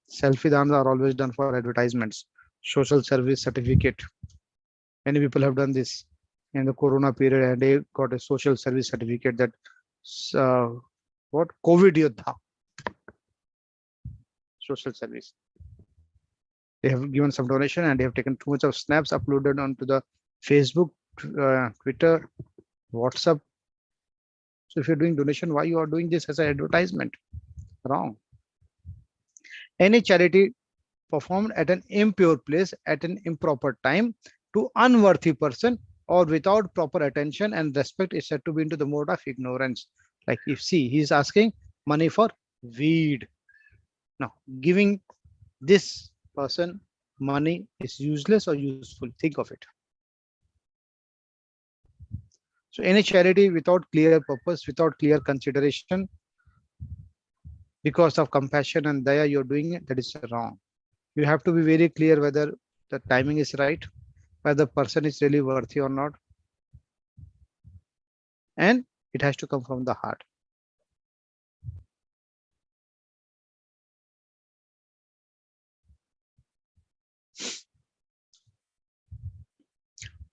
Selfie dhans are always done for advertisements, social service certificate. Many people have done this in the corona period and they got a social service certificate that what COVID Yoddha social service. They have given some donation and they have taken too much of snaps, uploaded onto the Facebook, Twitter, WhatsApp. So if you're doing donation, why you are doing this as an advertisement? Wrong. Any charity performed at an impure place at an improper time to unworthy person or without proper attention and respect is said to be into the mode of ignorance. Like if see, he is asking money for weed. Now giving this person money is useless or useful. Think of it. So any charity without clear purpose, without clear consideration, because of compassion and daya, you're doing it, that is wrong. You have to be very clear whether the timing is right, whether the person is really worthy or not, and it has to come from the heart.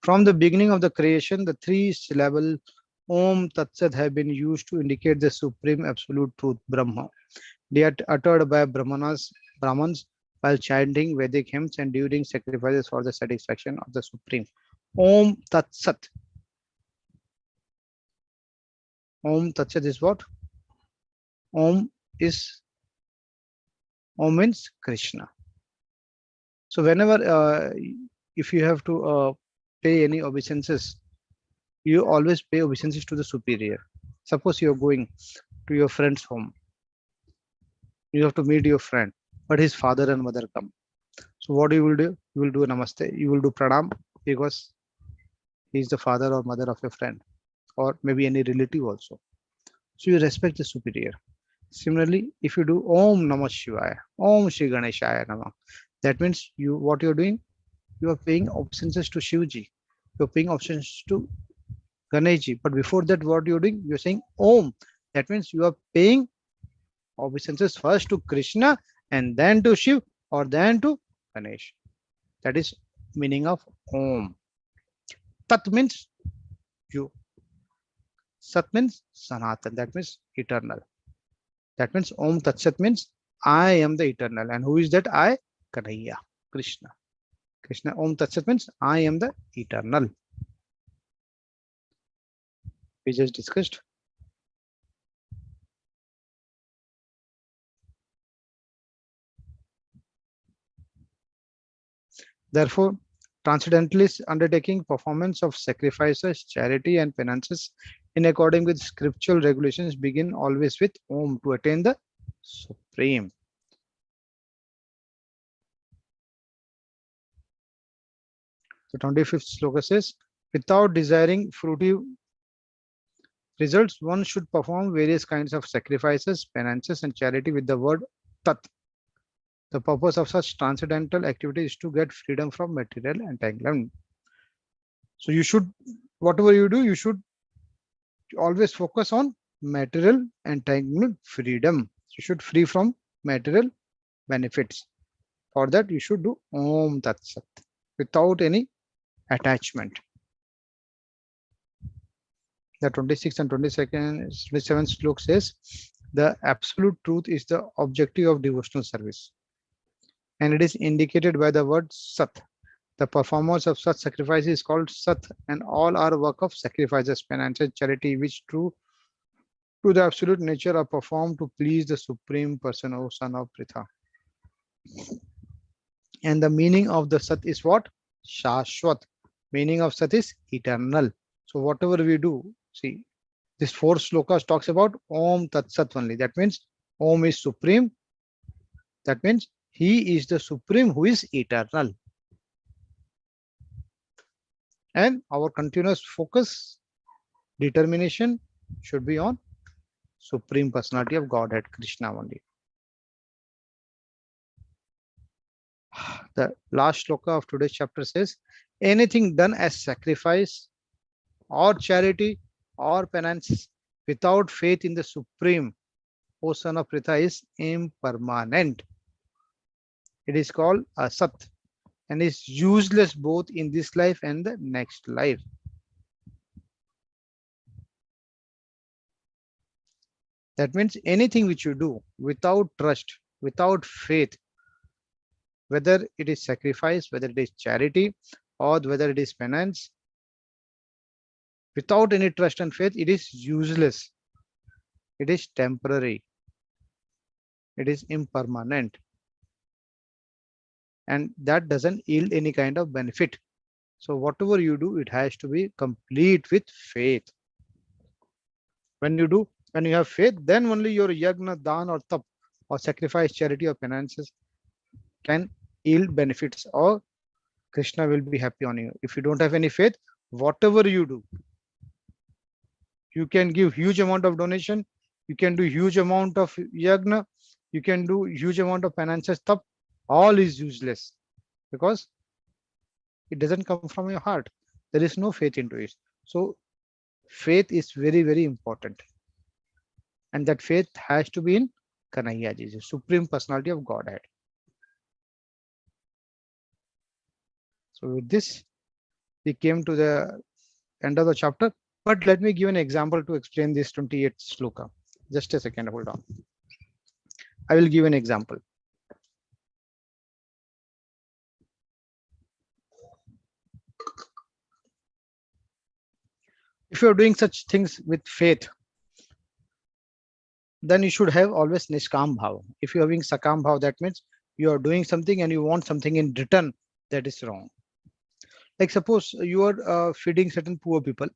From the beginning of the creation, the three syllable Om Tat Sat have been used to indicate the supreme absolute truth, Brahma. They are uttered by Brahmans while chanting Vedic hymns and during sacrifices for the satisfaction of the Supreme. Om Tat Sat. Om Tat Sat is what? Om means Krishna. So whenever if you have to pay any obeisances, you always pay obeisances to the superior. Suppose you are going to your friend's home, you have to meet your friend, but his father and mother come. So what you will do? You will do namaste. You will do pranam because he is the father or mother of your friend, or maybe any relative also. So you respect the superior. Similarly, if you do Om Namah Shivaya, Om Shri Ganeshaya Namah, that means what you're doing, you are paying obeisances to Shivji. You're paying obeisances to Ganeshji. But before that, what you're doing, you're saying Om. That means you are paying obeisances first to Krishna and then to Shiv or then to Ganesh. That is meaning of Om. Tat means you. Sat means Sanatan. That means eternal. That means Om Tat Sat means I am the eternal. And who is that I? Kanhaiya, Krishna. Krishna Om Tat Sat means I am the eternal. we just discussed. Therefore, transcendentalists undertaking performance of sacrifices, charity, and penances in accordance with scriptural regulations begin always with Om to attain the Supreme. The 25th sloka says, without desiring fruitive results, one should perform various kinds of sacrifices, penances, and charity with the word Tat. The purpose of such transcendental activity is to get freedom from material entanglement. So you should, whatever you do, you should always focus on material entanglement freedom. You should free from material benefits. For that, you should do Om Tat Sat without any attachment. The 26th and 27th slok says, the absolute truth is the objective of devotional service, and it is indicated by the word Sat. The performance of such sacrifice is called Sat, and all are work of sacrifices, penances, charity, which true to the absolute nature are performed to please the Supreme Person, O son of Pritha. And the meaning of the Sat is what? Shashwat. Meaning of Sat is eternal. So whatever we do, see, this 4 slokas talks about Om Tat Sat only. That means Om is supreme. That means he is the supreme who is eternal. And our continuous focus, determination should be on Supreme Personality of Godhead, Krishna only. The last sloka of today's chapter says, anything done as sacrifice or charity or penance without faith in the Supreme, O son of Pritha, is impermanent. It is called Asat and is useless both in this life and the next life. That means anything which you do without trust, without faith, whether it is sacrifice, whether it is charity, or whether it is penance, without any trust and faith, it is useless. It is temporary. It is impermanent. And that doesn't yield any kind of benefit. So whatever you do, it has to be complete with faith. When you have faith, then only your yagna, dan, or tap, or sacrifice, charity, or penances can yield benefits, or Krishna will be happy on you. If you don't have any faith, whatever you do, you can give huge amount of donation, you can do huge amount of yagna, you can do huge amount of penances, tap, all is useless because it doesn't come from your heart. There is no faith into it. So faith is very, very important. And that faith has to be in Kanhaiya Ji, the Supreme Personality of Godhead. So with this, we came to the end of the chapter. But let me give an example to explain this 28th sloka. Just a second, hold on. I will give an example. If you are doing such things with faith, then you should have always Nishkam Bhav. If you are having Sakam Bhav, that means you are doing something and you want something in return. That is wrong. Like suppose you are feeding certain poor people.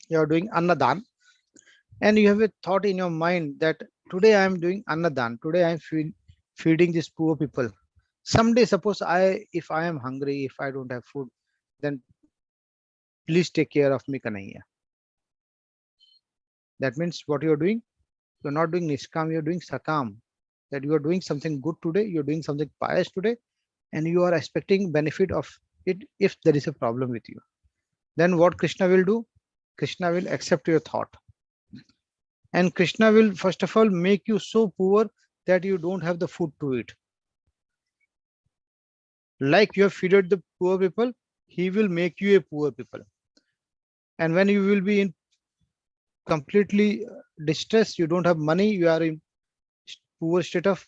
You are doing Annadan. And you have a thought in your mind that today I am doing Annadan. Today I am feeding these poor people. Someday, suppose if I am hungry, if I don't have food, then please take care of me, Kanhaiya. That means what you are doing, you are not doing Nishkam, you are doing Sakam. That you are doing something good today, you are doing something pious today, and you are expecting benefit of it if there is a problem with you. Then what Krishna will do? Krishna will accept your thought. And Krishna will first of all make you so poor that you don't have the food to eat. Like you have fed the poor people, he will make you a poor people. And when you will be in completely distress, you don't have money, you are in poor state of,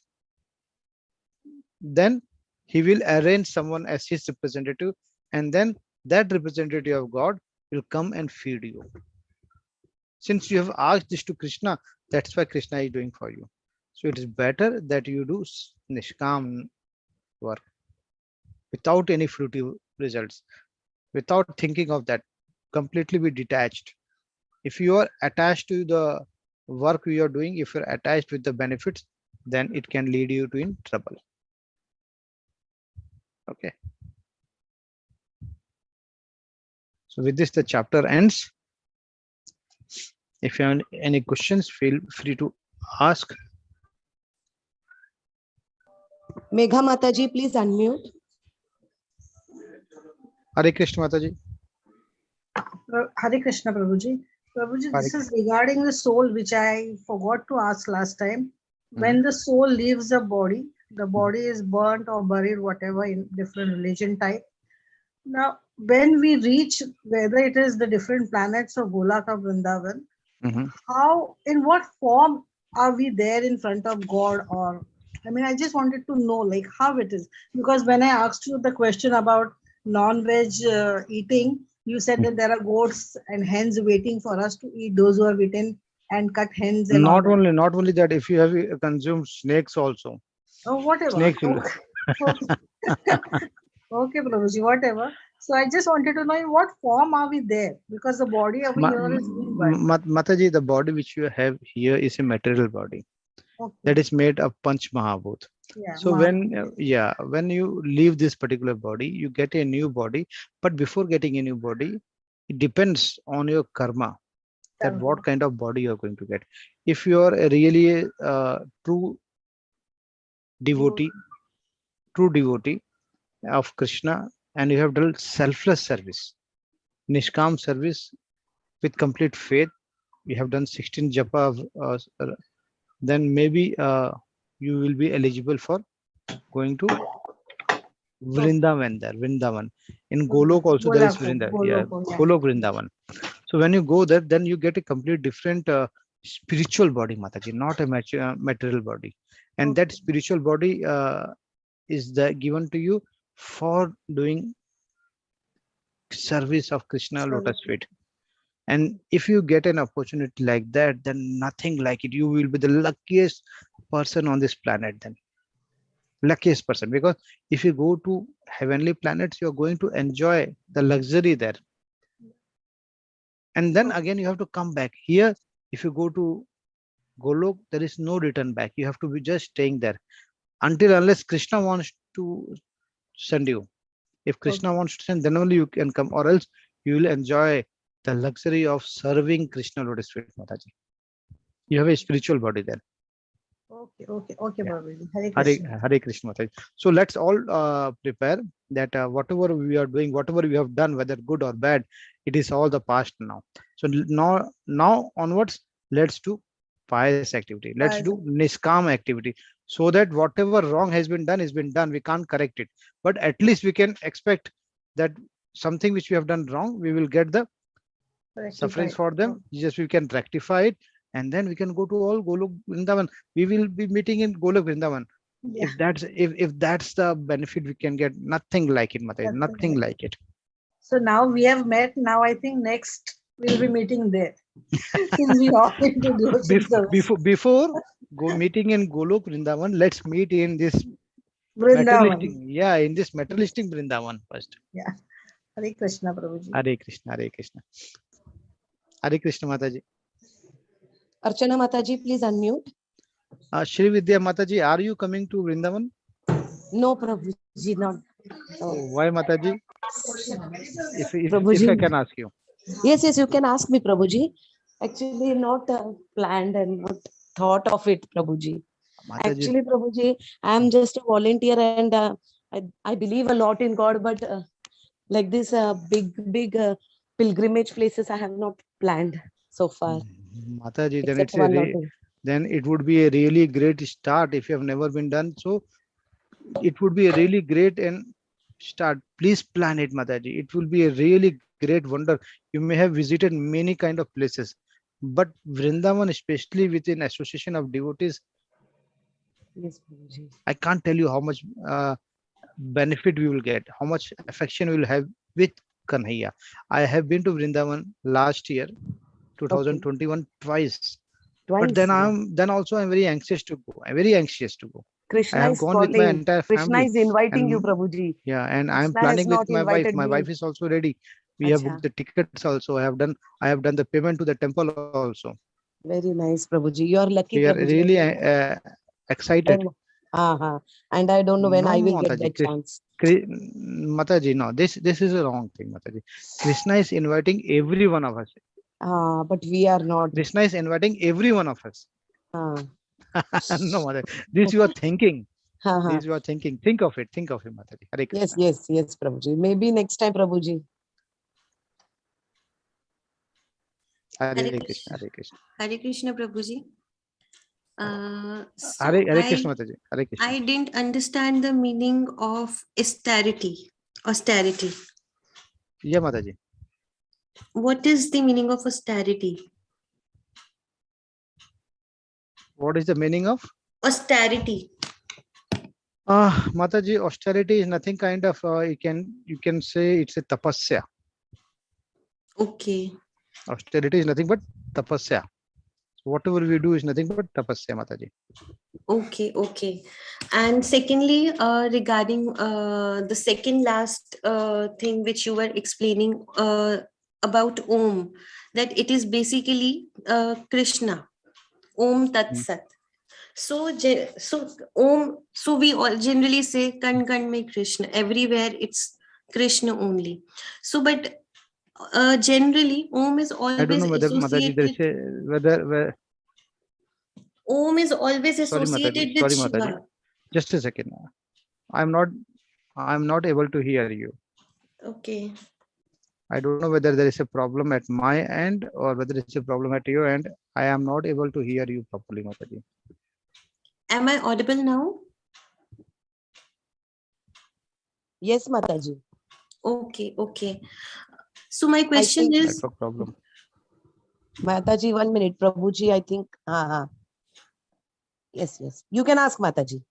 then he will arrange someone as his representative, and then that representative of God will come and feed you. Since you have asked this to Krishna, that's why Krishna is doing for you. So it is better that you do nishkam work without any fruitive results, without thinking of that, completely be detached. If you are attached to the work you are doing, if you're attached with the benefits, then it can lead you to in trouble. Okay. So with this, the chapter ends. If you have any questions, feel free to ask. Megha Mataji, please unmute. Hare Krishna Mataji. Hare Krishna, Prabhuji. Prabhuji, Hare this is regarding the soul, which I forgot to ask last time. When Mhm. the soul leaves the body is burnt or buried, whatever, in different religion type. Now, when we reach, whether it is the different planets of Golak or Vrindavan, Mhm. how, in what form are we there in front of God? Or, I mean, I just wanted to know, like, how it is. Because when I asked you the question about non-veg eating, you said that there are goats and hens waiting for us to eat, those who are eaten and cut hens and all that. Not only that, if you have consumed snakes also, Oh, whatever. snakes will. Okay, okay, Prabhuji, whatever. So I just wanted to know in what form are we there? Because the body over here is being burnt. Mataji, the body which you have here is a material body that Okay. is made of Panch Mahabhut. Yeah. So when you leave this particular body, you get a new body. But before getting a new body, it depends on your karma, that what kind of body you are going to get. If you are a really true devotee, of Krishna, and you have done selfless service, Nishkam service with complete faith, you have done 16 japa of, then maybe you will be eligible for going to Vrindavan there, Vrindavan. In Golok also there is Vrindavan, yeah, Golok Vrindavan. So when you go there, then you get a complete different spiritual body, Mataji, not a material body. And that spiritual body is given to you for doing service of Krishna lotus feet. And if you get an opportunity like that, then nothing like it. You will be the luckiest person on this planet then. Luckiest person, because if you go to heavenly planets, you're going to enjoy the luxury there. And then again, you have to come back here. If you go to Golok, there is no return back. You have to be just staying there until unless Krishna wants to send you. If Krishna wants to send, then only you can come, or else you will enjoy the luxury of serving Krishna lotus feet, Mataji. You have a spiritual body there. Okay, Yeah. Prabhuji. Hare Krishna. Hare Krishna Mataji. So let's all prepare that whatever we are doing, whatever we have done, whether good or bad, it is all the past now. So now onwards, let's do pious activity. Let's do niskam activity, so that whatever wrong has been done is been done. We can't correct it, but at least we can expect that something which we have done wrong, we will get the sufferings for them. Just we can rectify it, and then we can go to all Golok Vrindavan. We will be meeting in Golok Vrindavan. Yeah. If that's the benefit we can get, nothing like it, Mataji, nothing like it. So now we have met. Now I think next we'll be meeting there. Since we are into before go meeting in Golok Vrindavan, let's meet in this Vrindavan. In this materialistic Vrindavan first. Yeah. Hare Krishna, Prabhuji. Hare Krishna, Hare Krishna. Hare Krishna, Mataji. Archana Mataji, please unmute. Shri Vidya Mataji, are you coming to Vrindavan? No, Prabhuji, not. Oh, why, Mataji? Prabhuji. If I can ask you. Yes, you can ask me, Prabhuji. Actually, not planned and not thought of it, Prabhuji. Mataji. Actually, Prabhuji, I'm just a volunteer and I believe a lot in God, but like this big pilgrimage places, I have not planned so far. Mataji, then it would be a really great start if you have never been done. So it would be a really great and start. Please plan it, Mataji. It will be a really great wonder. You may have visited many kind of places, but Vrindavan, especially within association of devotees, yes, I can't tell you how much benefit we will get, how much affection we will have with Kanhaiya. I have been to Vrindavan last year 2021 twice. Twice. But then also I'm very anxious to go. I'm very anxious to go. I Krishna have is gone with my calling. entire Krishna family. is inviting you, And Prabhuji. yeah, and I'm Krishna has planning with not my wife. invited My me. wife is also ready. We have Acha. booked the tickets also. I have done the payment to the temple also. Very nice, Prabhuji. You are lucky, We are Prabhuji. really excited. And, and I don't know when No, I will get Mataji. that chance. Mataji, no. This is a wrong thing, Mataji. Krishna is inviting every one of us. But we are not. Krishna is inviting every one of us. Ah. No, Mataji. This you are thinking. Ha. This you are thinking. Think of it. Think of it, Mataji. Hare Yes, Krishna. yes, Prabhuji. Maybe next time, Prabhuji. Hare Hare Krishna. Krishna. Hare Krishna. Hare Krishna, Prabhuji. Hare Krishna, Mataji. Hare Krishna. I didn't understand the meaning of austerity. Austerity. Yeah, Mataji. What is the meaning of austerity? What is the meaning of? Austerity. Mataji, austerity is nothing kind of, you can say it's a tapasya. Okay. Austerity is nothing but tapasya. So whatever we do is nothing but tapasya, Mataji. Okay, okay. And secondly, regarding the second last thing which you were explaining about Om, that it is basically Krishna, Om Tat Sat. So Om, so we all generally say Kan Kan Mein Krishna. Everywhere it's Krishna only. So, but generally Om is I don't always know whether Mataji, there is associated. whether Om is always sorry, associated Mataji. with Sorry, Mataji. Shiva. Just a second. I'm not able to hear you. Okay. I don't know whether there is a problem at my end or whether it's a problem at your end. I am not able to hear you properly, Mataji. Am I audible now? Yes, Mataji. Okay, okay. So my I question think is, Network problem. Mataji, 1 minute. Prabhuji, I think. Yes, yes. You can ask Mataji.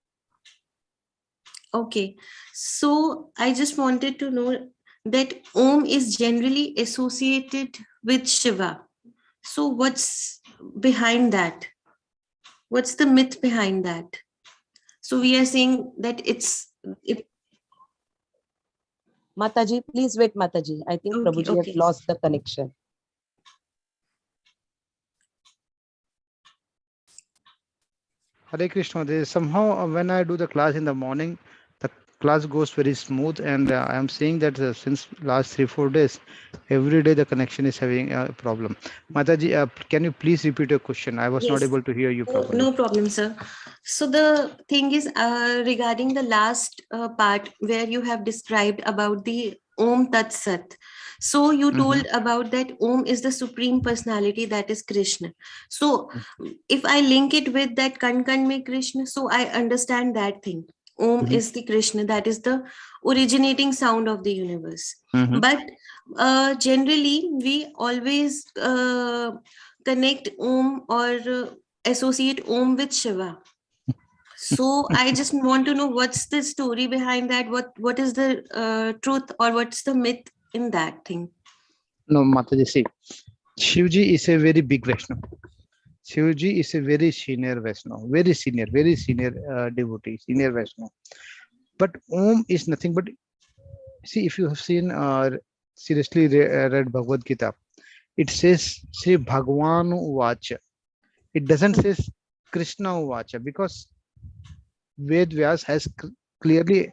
okay. So I just wanted to know that Om is generally associated with Shiva. So what's behind that? What's the myth behind that? So we are saying that it. Mataji, please wait, Mataji. I think Okay, Prabhuji has okay. lost the connection. Hare Krishna. Somehow when I do the class in the morning, the class goes very smooth, and I am seeing that since last 3-4 days, every day the connection is having a problem. Mataji, can you please repeat your question? I was not Yes. able to hear you properly. No problem, sir. So the thing is, regarding the last part where you have described about the Om Tat Sat. So you told about that Om is the supreme personality, that is Krishna. So if I link it with that Kan Kan Mein Krishna, so I understand that thing. Om is the Krishna, that is the originating sound of the universe. But generally, we always connect Om or associate Om with Shiva. So I just want to know what's the story behind that. What is the truth or what's the myth in that thing? No, Mataji, see, Shivji is a very big Vaishnava. Shivji is a very senior Vaishnava, very senior devotee, senior Vaishnava. But Om is nothing but, see, if you have seen seriously read Bhagavad Gita, it says Sri Bhagwan Uvacha. It doesn't say Krishna Uvacha, because Ved Vyas has clearly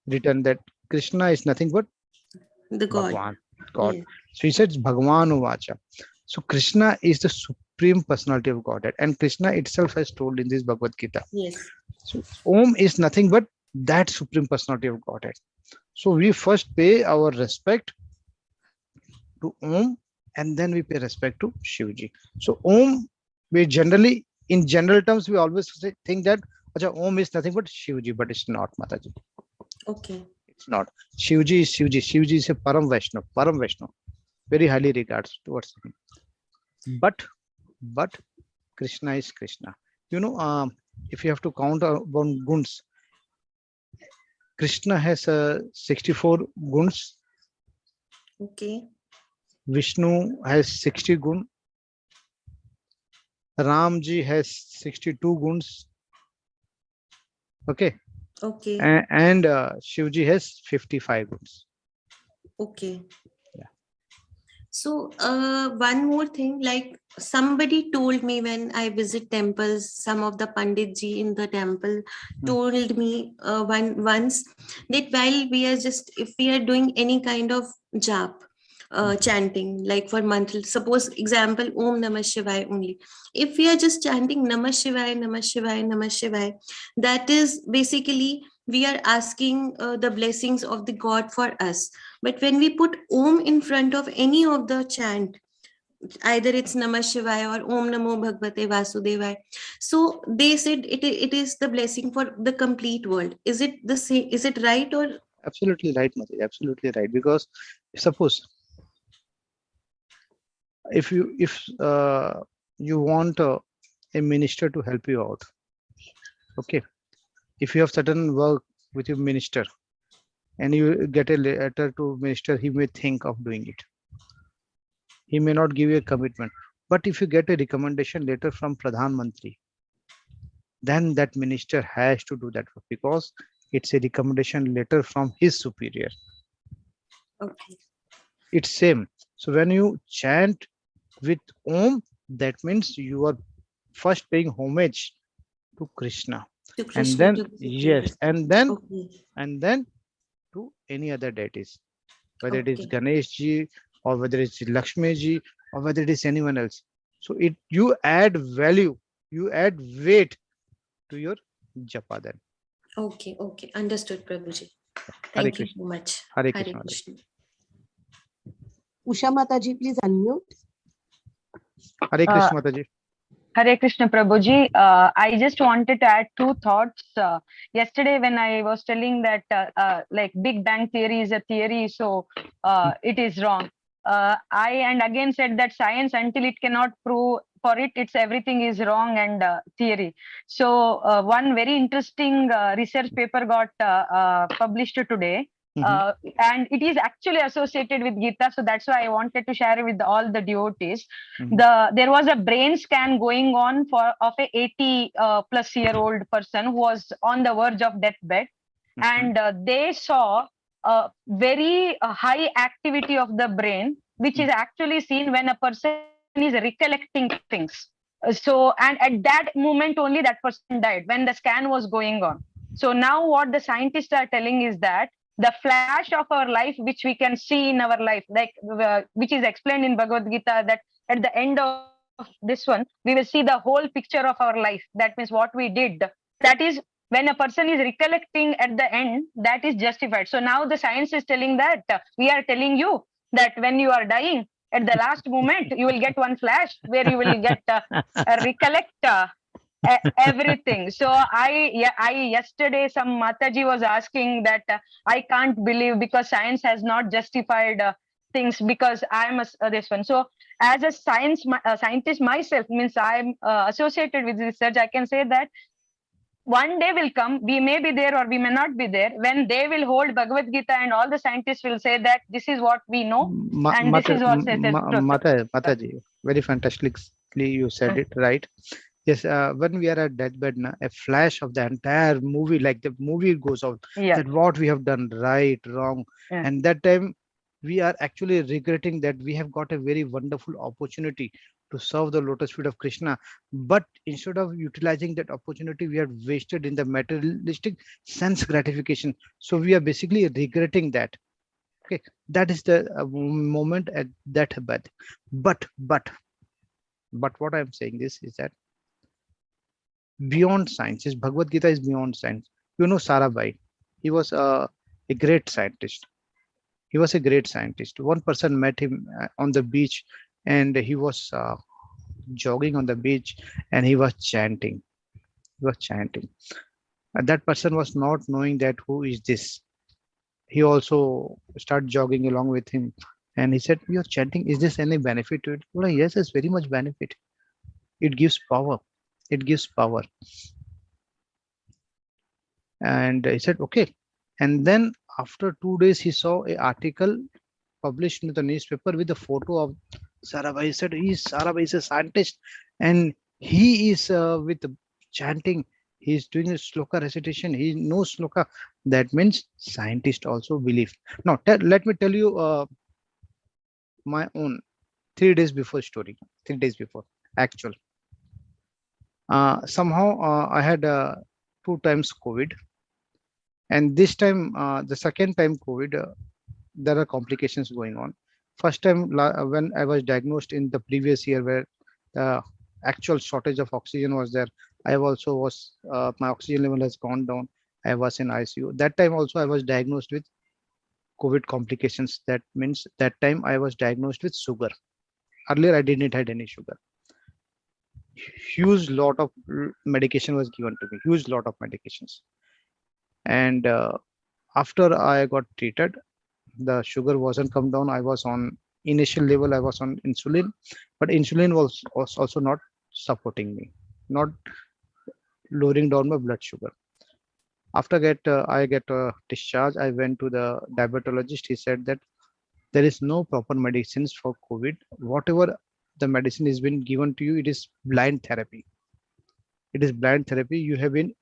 written that Krishna is nothing but The God. Bhagwan, God. Yes. So he says Bhagwan Uvacha. So Krishna is the supreme personality of Godhead, and Krishna itself has told in this Bhagavad Gita. Yes. So Om is nothing but that supreme personality of Godhead. So we first pay our respect to Om, and then we pay respect to Shivji. So Om, we generally, in general terms, we always think that Om is nothing but Shivji, but it's not, Mataji. Okay. It's not. Shivji is Shivji. Shivji is a Param Vaishnava, very highly regards towards him. But Krishna is Krishna. You know, if you have to count on guns, Krishna has 64 guns. Okay. Vishnu has 60 gun. Ramji has 62 guns. Okay. Okay. And Shivji has 55 guns. Okay. Yeah. So one more thing, like somebody told me when I visit temples, some of the Panditji in the temple told me once that while we are just, if we are doing any kind of jap, chanting, like for mantra, suppose example, Om Namah Shivaya only. If we are just chanting Namah Shivaya, Namah Shivaya, Namah Shivaya, that is basically we are asking the blessings of the God for us. But when we put Om in front of any of the chant, either it's Namah Shivaya or Om Namo Bhagavate Vasudevaya, so they said it is the blessing for the complete world. Is it the same? Is it right or? Absolutely right, Mati. Absolutely right. Because suppose if you want a minister to help you out, okay, if you have certain work with your minister and you get a letter to minister, he may think of doing it. He may not give you a commitment. But if you get a recommendation letter from Pradhan Mantri, then that minister has to do that work because it's a recommendation letter from his superior. Okay. It's same. So when you chant with Om, that means you are first paying homage to Krishna. To And Krishna, then, to yes, okay. and then to any other deities, whether it is Okay. Ganesh ji or whether it's Lakshmi ji or whether it is anyone else. So you add value, you add weight to your japa then. Okay. Okay. Understood, Prabhuji. Hare Thank you Krishna. so much. Hare Hare Krishna. Krishna. Usha Mataji, please unmute. Hare Krishna Mataji. Hare Krishna Prabhuji. I just wanted to add two thoughts. Yesterday, when I was telling that like Big Bang theory is a theory, so it is wrong. I and again said that science, until it cannot prove for it, it's everything is wrong and theory. So one very interesting research paper got published today. And it is actually associated with Gita, so that's why I wanted to share it with all the devotees. There was a brain scan going on of a 80 plus year old person who was on the verge of deathbed, and they saw a very high activity of the brain, which is actually seen when a person is recollecting things. So, and at that moment only that person died when the scan was going on. So now what the scientists are telling is that the flash of our life, which we can see in our life, like which is explained in Bhagavad Gita, that at the end of this one, we will see the whole picture of our life. That means what we did. That is, when a person is recollecting at the end, that is justified. So now the science is telling that we are telling you that when you are dying, at the last moment, you will get one flash where you will get recollect everything. So I yesterday some Mataji was asking that I can't believe because science has not justified things because I'm this one. So as a scientist myself, means I'm associated with research, I can say that one day will come, we may be there or we may not be there, when they will hold Bhagavad Gita and all the scientists will say that this is what we know and this is what says truth. Mataji, very fantastically you said it right. Yes, when we are at deathbed, a flash of the entire movie, like the movie goes out, that what we have done right, wrong, and that time we are actually regretting that we have got a very wonderful opportunity to serve the lotus feet of Krishna, but instead of utilizing that opportunity, we are wasted in the materialistic sense gratification. So we are basically regretting that. Okay, that is the moment at that bed. But what I'm saying is that beyond science, his Bhagavad Gita is beyond science. You know Sarabhai, he was a great scientist. He was a great scientist. One person met him on the beach, and he was jogging on the beach, and he was chanting. He was chanting. And that person was not knowing that who is this. He also started jogging along with him, and he said, "You're chanting. Is this any benefit to it?" Well, yes, it's very much benefit. It gives power. It gives power. And he said, okay. And then after 2 days, he saw an article published in the newspaper with a photo of Sarabhai. He said, Sarabhai is a scientist and He is with chanting. He is doing a sloka recitation. He knows sloka. That means scientists also believe. Now, let me tell you my own 3 days before story. 3 days before actual. Somehow I had 2 times COVID, and this time, the second time COVID, there are complications going on. First time when I was diagnosed in the previous year, where the actual shortage of oxygen was there, I also was my oxygen level has gone down. I was in ICU. That time also I was diagnosed with COVID complications. That means that time I was diagnosed with sugar. Earlier I didn't had any sugar. Huge lot of medication was given to me. Huge lot of medications. And after I got treated, the sugar wasn't come down. I was on initial level, I was on insulin, but insulin was also not supporting me, not lowering down my blood sugar. After I get discharged, I went to the diabetologist. He said that there is no proper medicines for COVID. Whatever the medicine has been given to you, it is blind therapy. It is blind therapy. You have been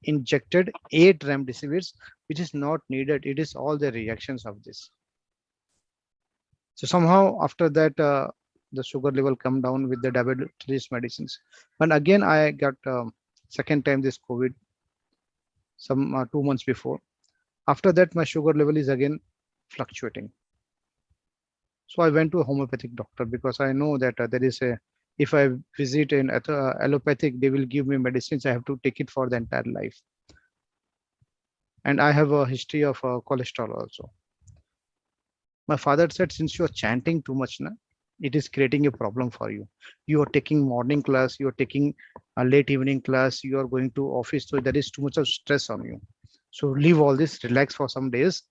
injected 8 remdesivirs, which is not needed. It is all the reactions of this. So somehow after that, the sugar level come down with the diabetes medicines. But again, I got second time this COVID some 2 months before. After that, my sugar level is again fluctuating. So I went to a homeopathic doctor because I know that there is a, if I visit an allopathic, they will give me medicines. I have to take it for the entire life. And I have a history of cholesterol also. My father said, since you are chanting too much, na, it is creating a problem for you. You are taking morning class, you are taking a late evening class, you are going to office, so there is too much of stress on you. So leave all this, relax for some days.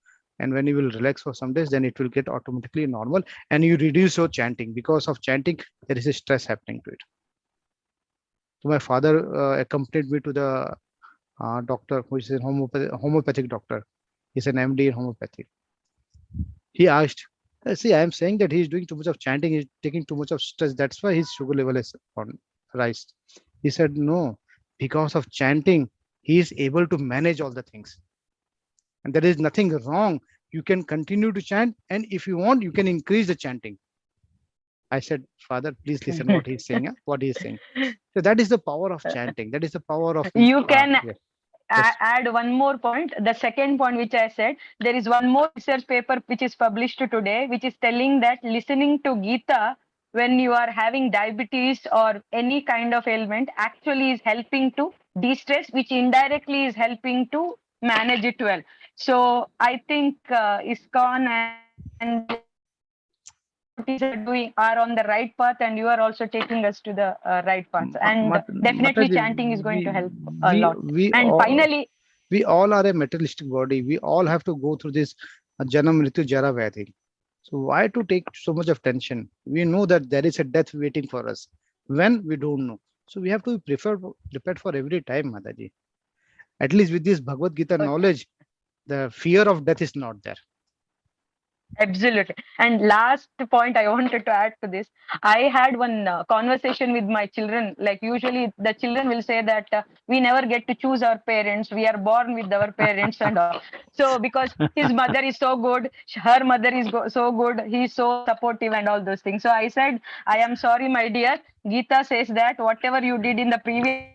And when you will relax for some days, then it will get automatically normal and you reduce your chanting. Because of chanting, there is a stress happening to it. So my father accompanied me to the doctor, who is a homeopathic doctor. He's an MD in homeopathy. He asked, see, I am saying that he is doing too much of chanting, he's taking too much of stress. That's why his sugar level is on rise. He said, no, because of chanting, he is able to manage all the things. And there is nothing wrong. You can continue to chant, and if you want, you can increase the chanting. I said, Father, please listen what he's saying. What he's saying. So that is the power of chanting. That is the power of You can yes. Yes. add one more point. The second point which I said, there is one more research paper which is published today, which is telling that listening to Gita when you are having diabetes or any kind of ailment actually is helping to de-stress, which indirectly is helping to manage it well. So I think ISKCON and devotees are doing are on the right path, and you are also taking us to the right path. And definitely Mataji, chanting is going to help a we, lot. we And all, finally, we all are a materialistic body. We all have to go through this janam mrityu jara vyadhi. So why to take so much of tension? We know that there is a death waiting for us. When we don't know, so we have to be prepared for every time, Mataji. At least with this Bhagavad Gita knowledge, the fear of death is not there. absolutely. And last point I wanted to add to this, I had one conversation with my children. Like usually the children will say that we never get to choose our parents. We are born with our parents and all. So because his mother is so good, her mother is so good, he's so supportive and all those things. So I said, I am sorry, my dear. Gita says that whatever you did in the previous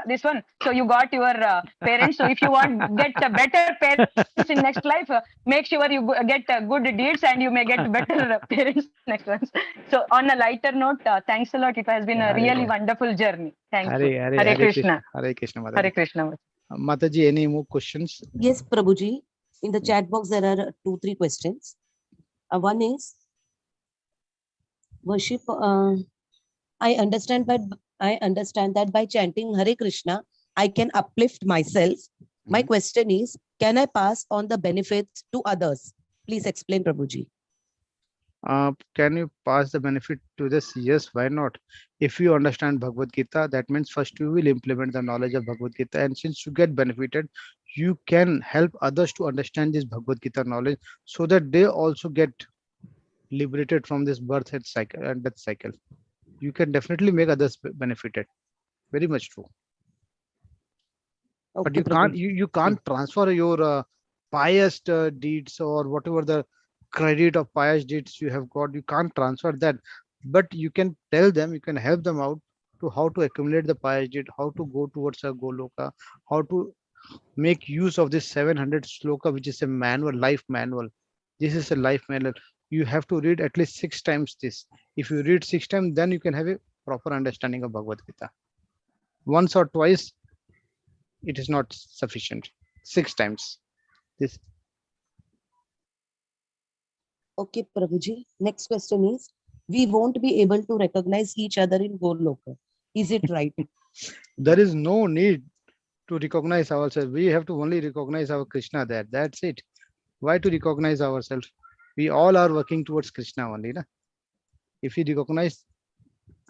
this one, so you got your parents. So if you want get better parents in next life, make sure you get good deeds and you may get better parents next ones. So on a lighter note, thanks a lot. It has been a Hare, really wonderful journey. Thank you. Hare, Hare Hare Krishna, Krishna. Hare Krishna, Hare Mataji. Krishna. Mataji, any more questions? Yes, Prabhuji. In the chat box, there are 2-3 questions. One is worship. I understand, but I understand that by chanting Hare Krishna, I can uplift myself. My question is, can I pass on the benefits to others? Please explain, Prabhuji. Can you pass the benefit to this? Yes, why not? If you understand Bhagavad Gita, that means first you will implement the knowledge of Bhagavad Gita, and since you get benefited, you can help others to understand this Bhagavad Gita knowledge so that they also get liberated from this birth and cycle and death cycle. you can definitely make others benefited. Very much true. But Okay, you can't, Prabhuji. you can't transfer your pious deeds or whatever the credit of pious deeds you have got. You can't transfer that, but you can tell them, you can help them out to how to accumulate the pious deed, how to go towards a goloka, how to make use of this 700 sloka, which is a manual, life manual. This is a life manual. You have to read at least 6 times this. If you read 6 times, then you can have a proper understanding of Bhagavad Gita. Once or twice, it is not sufficient. 6 times. This Okay, Prabhuji. Next question is, we won't be able to recognize each other in Goloka. Is it right? there is no need to recognize ourselves. We have to only recognize our Krishna there. That's it. Why to recognize ourselves? We all are working towards Krishna only. Na? If we recognize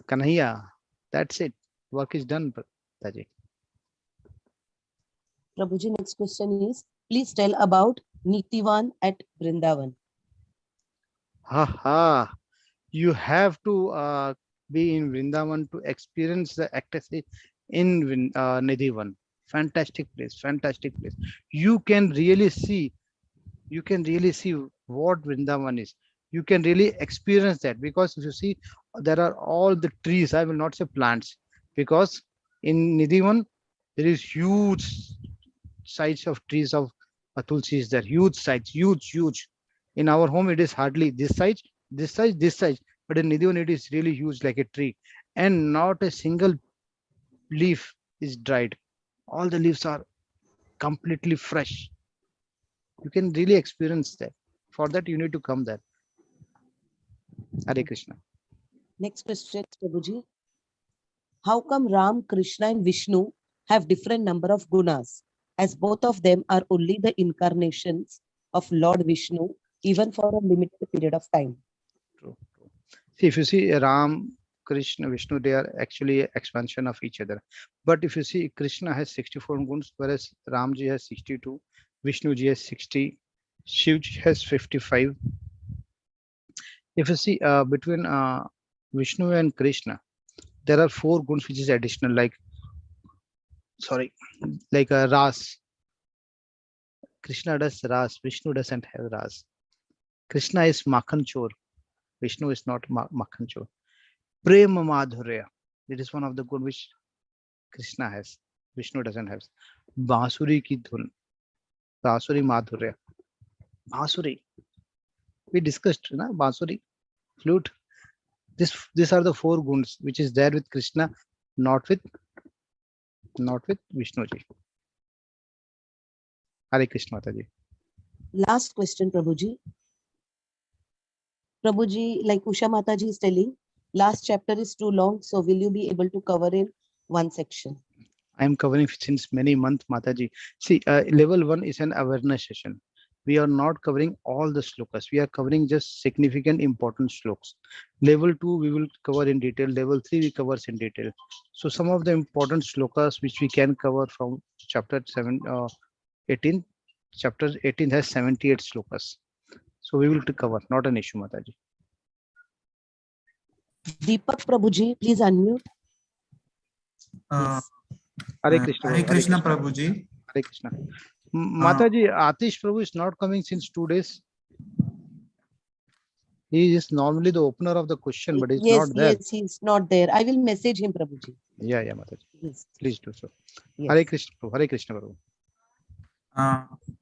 Kanhaiya, that's it. Work is done, Taji. Prabhuji, next question is, please tell about Nitivan at Vrindavan. Ha ha. You have to be in Vrindavan to experience the ecstasy in Nidhivan. Fantastic place, fantastic place. You can really see, you can really see what Vrindavan is. You can really experience that, because if you see, there are all the trees. I will not say plants, because in Nidhivan there is huge size of trees of tulsi is there. Huge size, huge. In our home, it is hardly this size, this size, this size. But in Nidhivan, it is really huge, like a tree, and not a single leaf is dried. All the leaves are completely fresh. You can really experience that. For that, you need to come there. Hare Krishna. Next question, Prabhuji. How come Ram, Krishna, and Vishnu have different number of gunas, as both of them are only the incarnations of Lord Vishnu, even for a limited period of time? True. See, if you see Ram, Krishna, Vishnu, they are actually expansion of each other. But if you see, Krishna has 64 guns, whereas Ramji has 62, Vishnuji has 60, Shivji has 55. If you see between Vishnu and Krishna, there are 4 guns which is additional, like sorry, like Ras. Krishna does Ras, Vishnu doesn't have Ras. Krishna is Makhan Chor, Vishnu is not Makhan Chor. Prema Madhurya, it is one of the good which Krishna has, Vishnu doesn't have. Bansuri ki dhun, Bansuri Madhurya, Bansuri. We discussed, na, Bansuri, flute. These are the 4 guns which is there with Krishna, not with Vishnuji. Hare Krishna Mataji. Last question, Prabhuji. Prabhuji, like Usha Mataji is telling, last chapter is too long, so will you be able to cover in one section? I am covering since many months, Mataji. See, level 1 is an awareness session. We are not covering all the slokas. We are covering just significant important slokas. Level 2, we will cover in detail. Level 3, we covers in detail. So some of the important slokas which we can cover from chapter 18. Chapter 18 has 78 slokas. So we will cover, not an issue, Mataji. Deepak Prabhuji, please unmute. Yes. Hare Krishna, Hare Prabhu, Krishna Prabhuji. Hare Krishna. Mataji, Atish Prabhu is not coming since 2 days. He is normally the opener of the question, but he's Yes, not there. yes, he's not there. I will message him, Prabhuji. Yeah, Mataji. Yes. Please do so. Yes. Hare Krishna, Prabhu. Hare Krishna, Prabhu.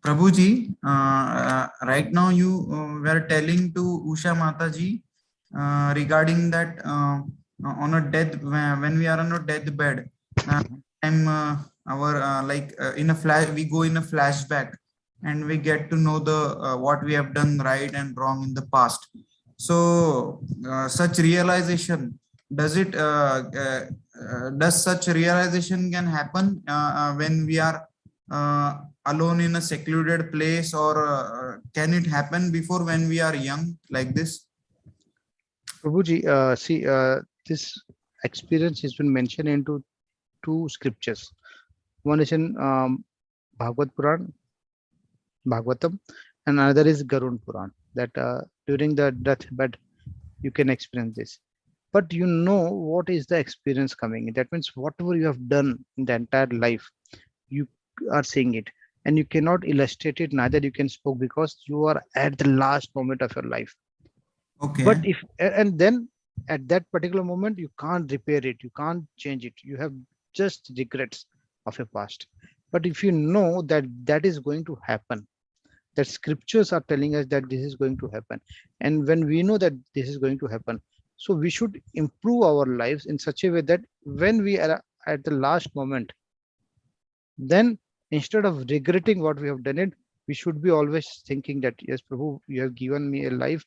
Prabhuji, right now you were telling to Usha Mataji regarding that on a death, when we are on a deathbed, our in a flash, we go in a flashback and we get to know the what we have done right and wrong in the past. So such realization, does such realization can happen when we are alone in a secluded place, or can it happen before when we are young like this? Prabhuji, see, this experience has been mentioned into 2 scriptures. One is in Bhagavatam, and another is Garud Puran. That during the deathbed, you can experience this. but you know what is the experience coming. That means whatever you have done in the entire life, you are seeing it, and you cannot illustrate it, neither you can spoke, because you are at the last moment of your life. But Okay. if and then at that particular moment you can't repair it, you can't change it, you have just regrets of your past. But if you know that that is going to happen, that scriptures are telling us that this is going to happen, and when we know that this is going to happen, so we should improve our lives in such a way that when we are at the last moment, then instead of regretting what we have done it, we should be always thinking that yes, Prabhu, you have given me a life,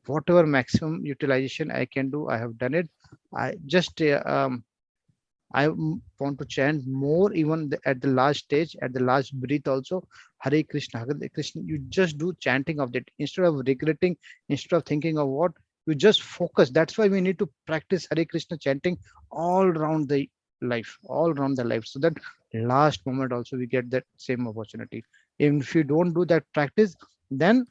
whatever maximum utilization I can do, I have done it. I just want to chant more, even at the last stage, at the last breath also, Hare Krishna, Hare Krishna. You just do chanting of that instead of regretting, instead of thinking of what, you just focus. That's why we need to practice Hare Krishna chanting all around the life, all around the life, so that last moment also we get that same opportunity. Even if you don't do that practice, then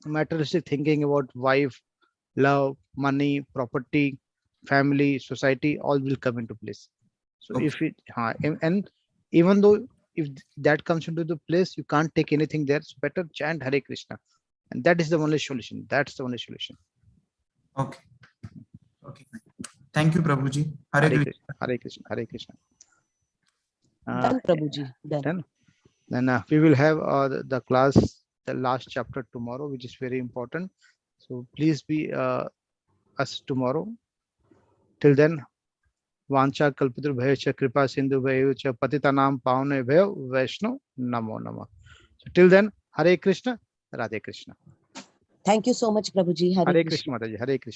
materialistic thinking about wife, love, money, property, family, society, all will come into place. So Okay. if it, and even though if that comes into the place, you can't take anything there. So better chant Hare Krishna, and that is the only solution. That's the only solution. Okay. Okay. Thank you, Prabhuji. Hare Hare Krishna. Krishna, Hare Krishna, Hare Krishna. Done, Prabhuji. Done. Then we will have the class, the last chapter tomorrow, which is very important. So please be us tomorrow. Till then, वांछा कल्पितुर्भयश्च कृपा सिन्धुभ्यो च पतितानां पावनेभ्यो वैष्णव नमो नमः. So till then, Hare Krishna, Radhe Krishna. Thank you so much, Prabhuji. Hare Hare Krishna. Krishna, Mataji, Hare Krishna.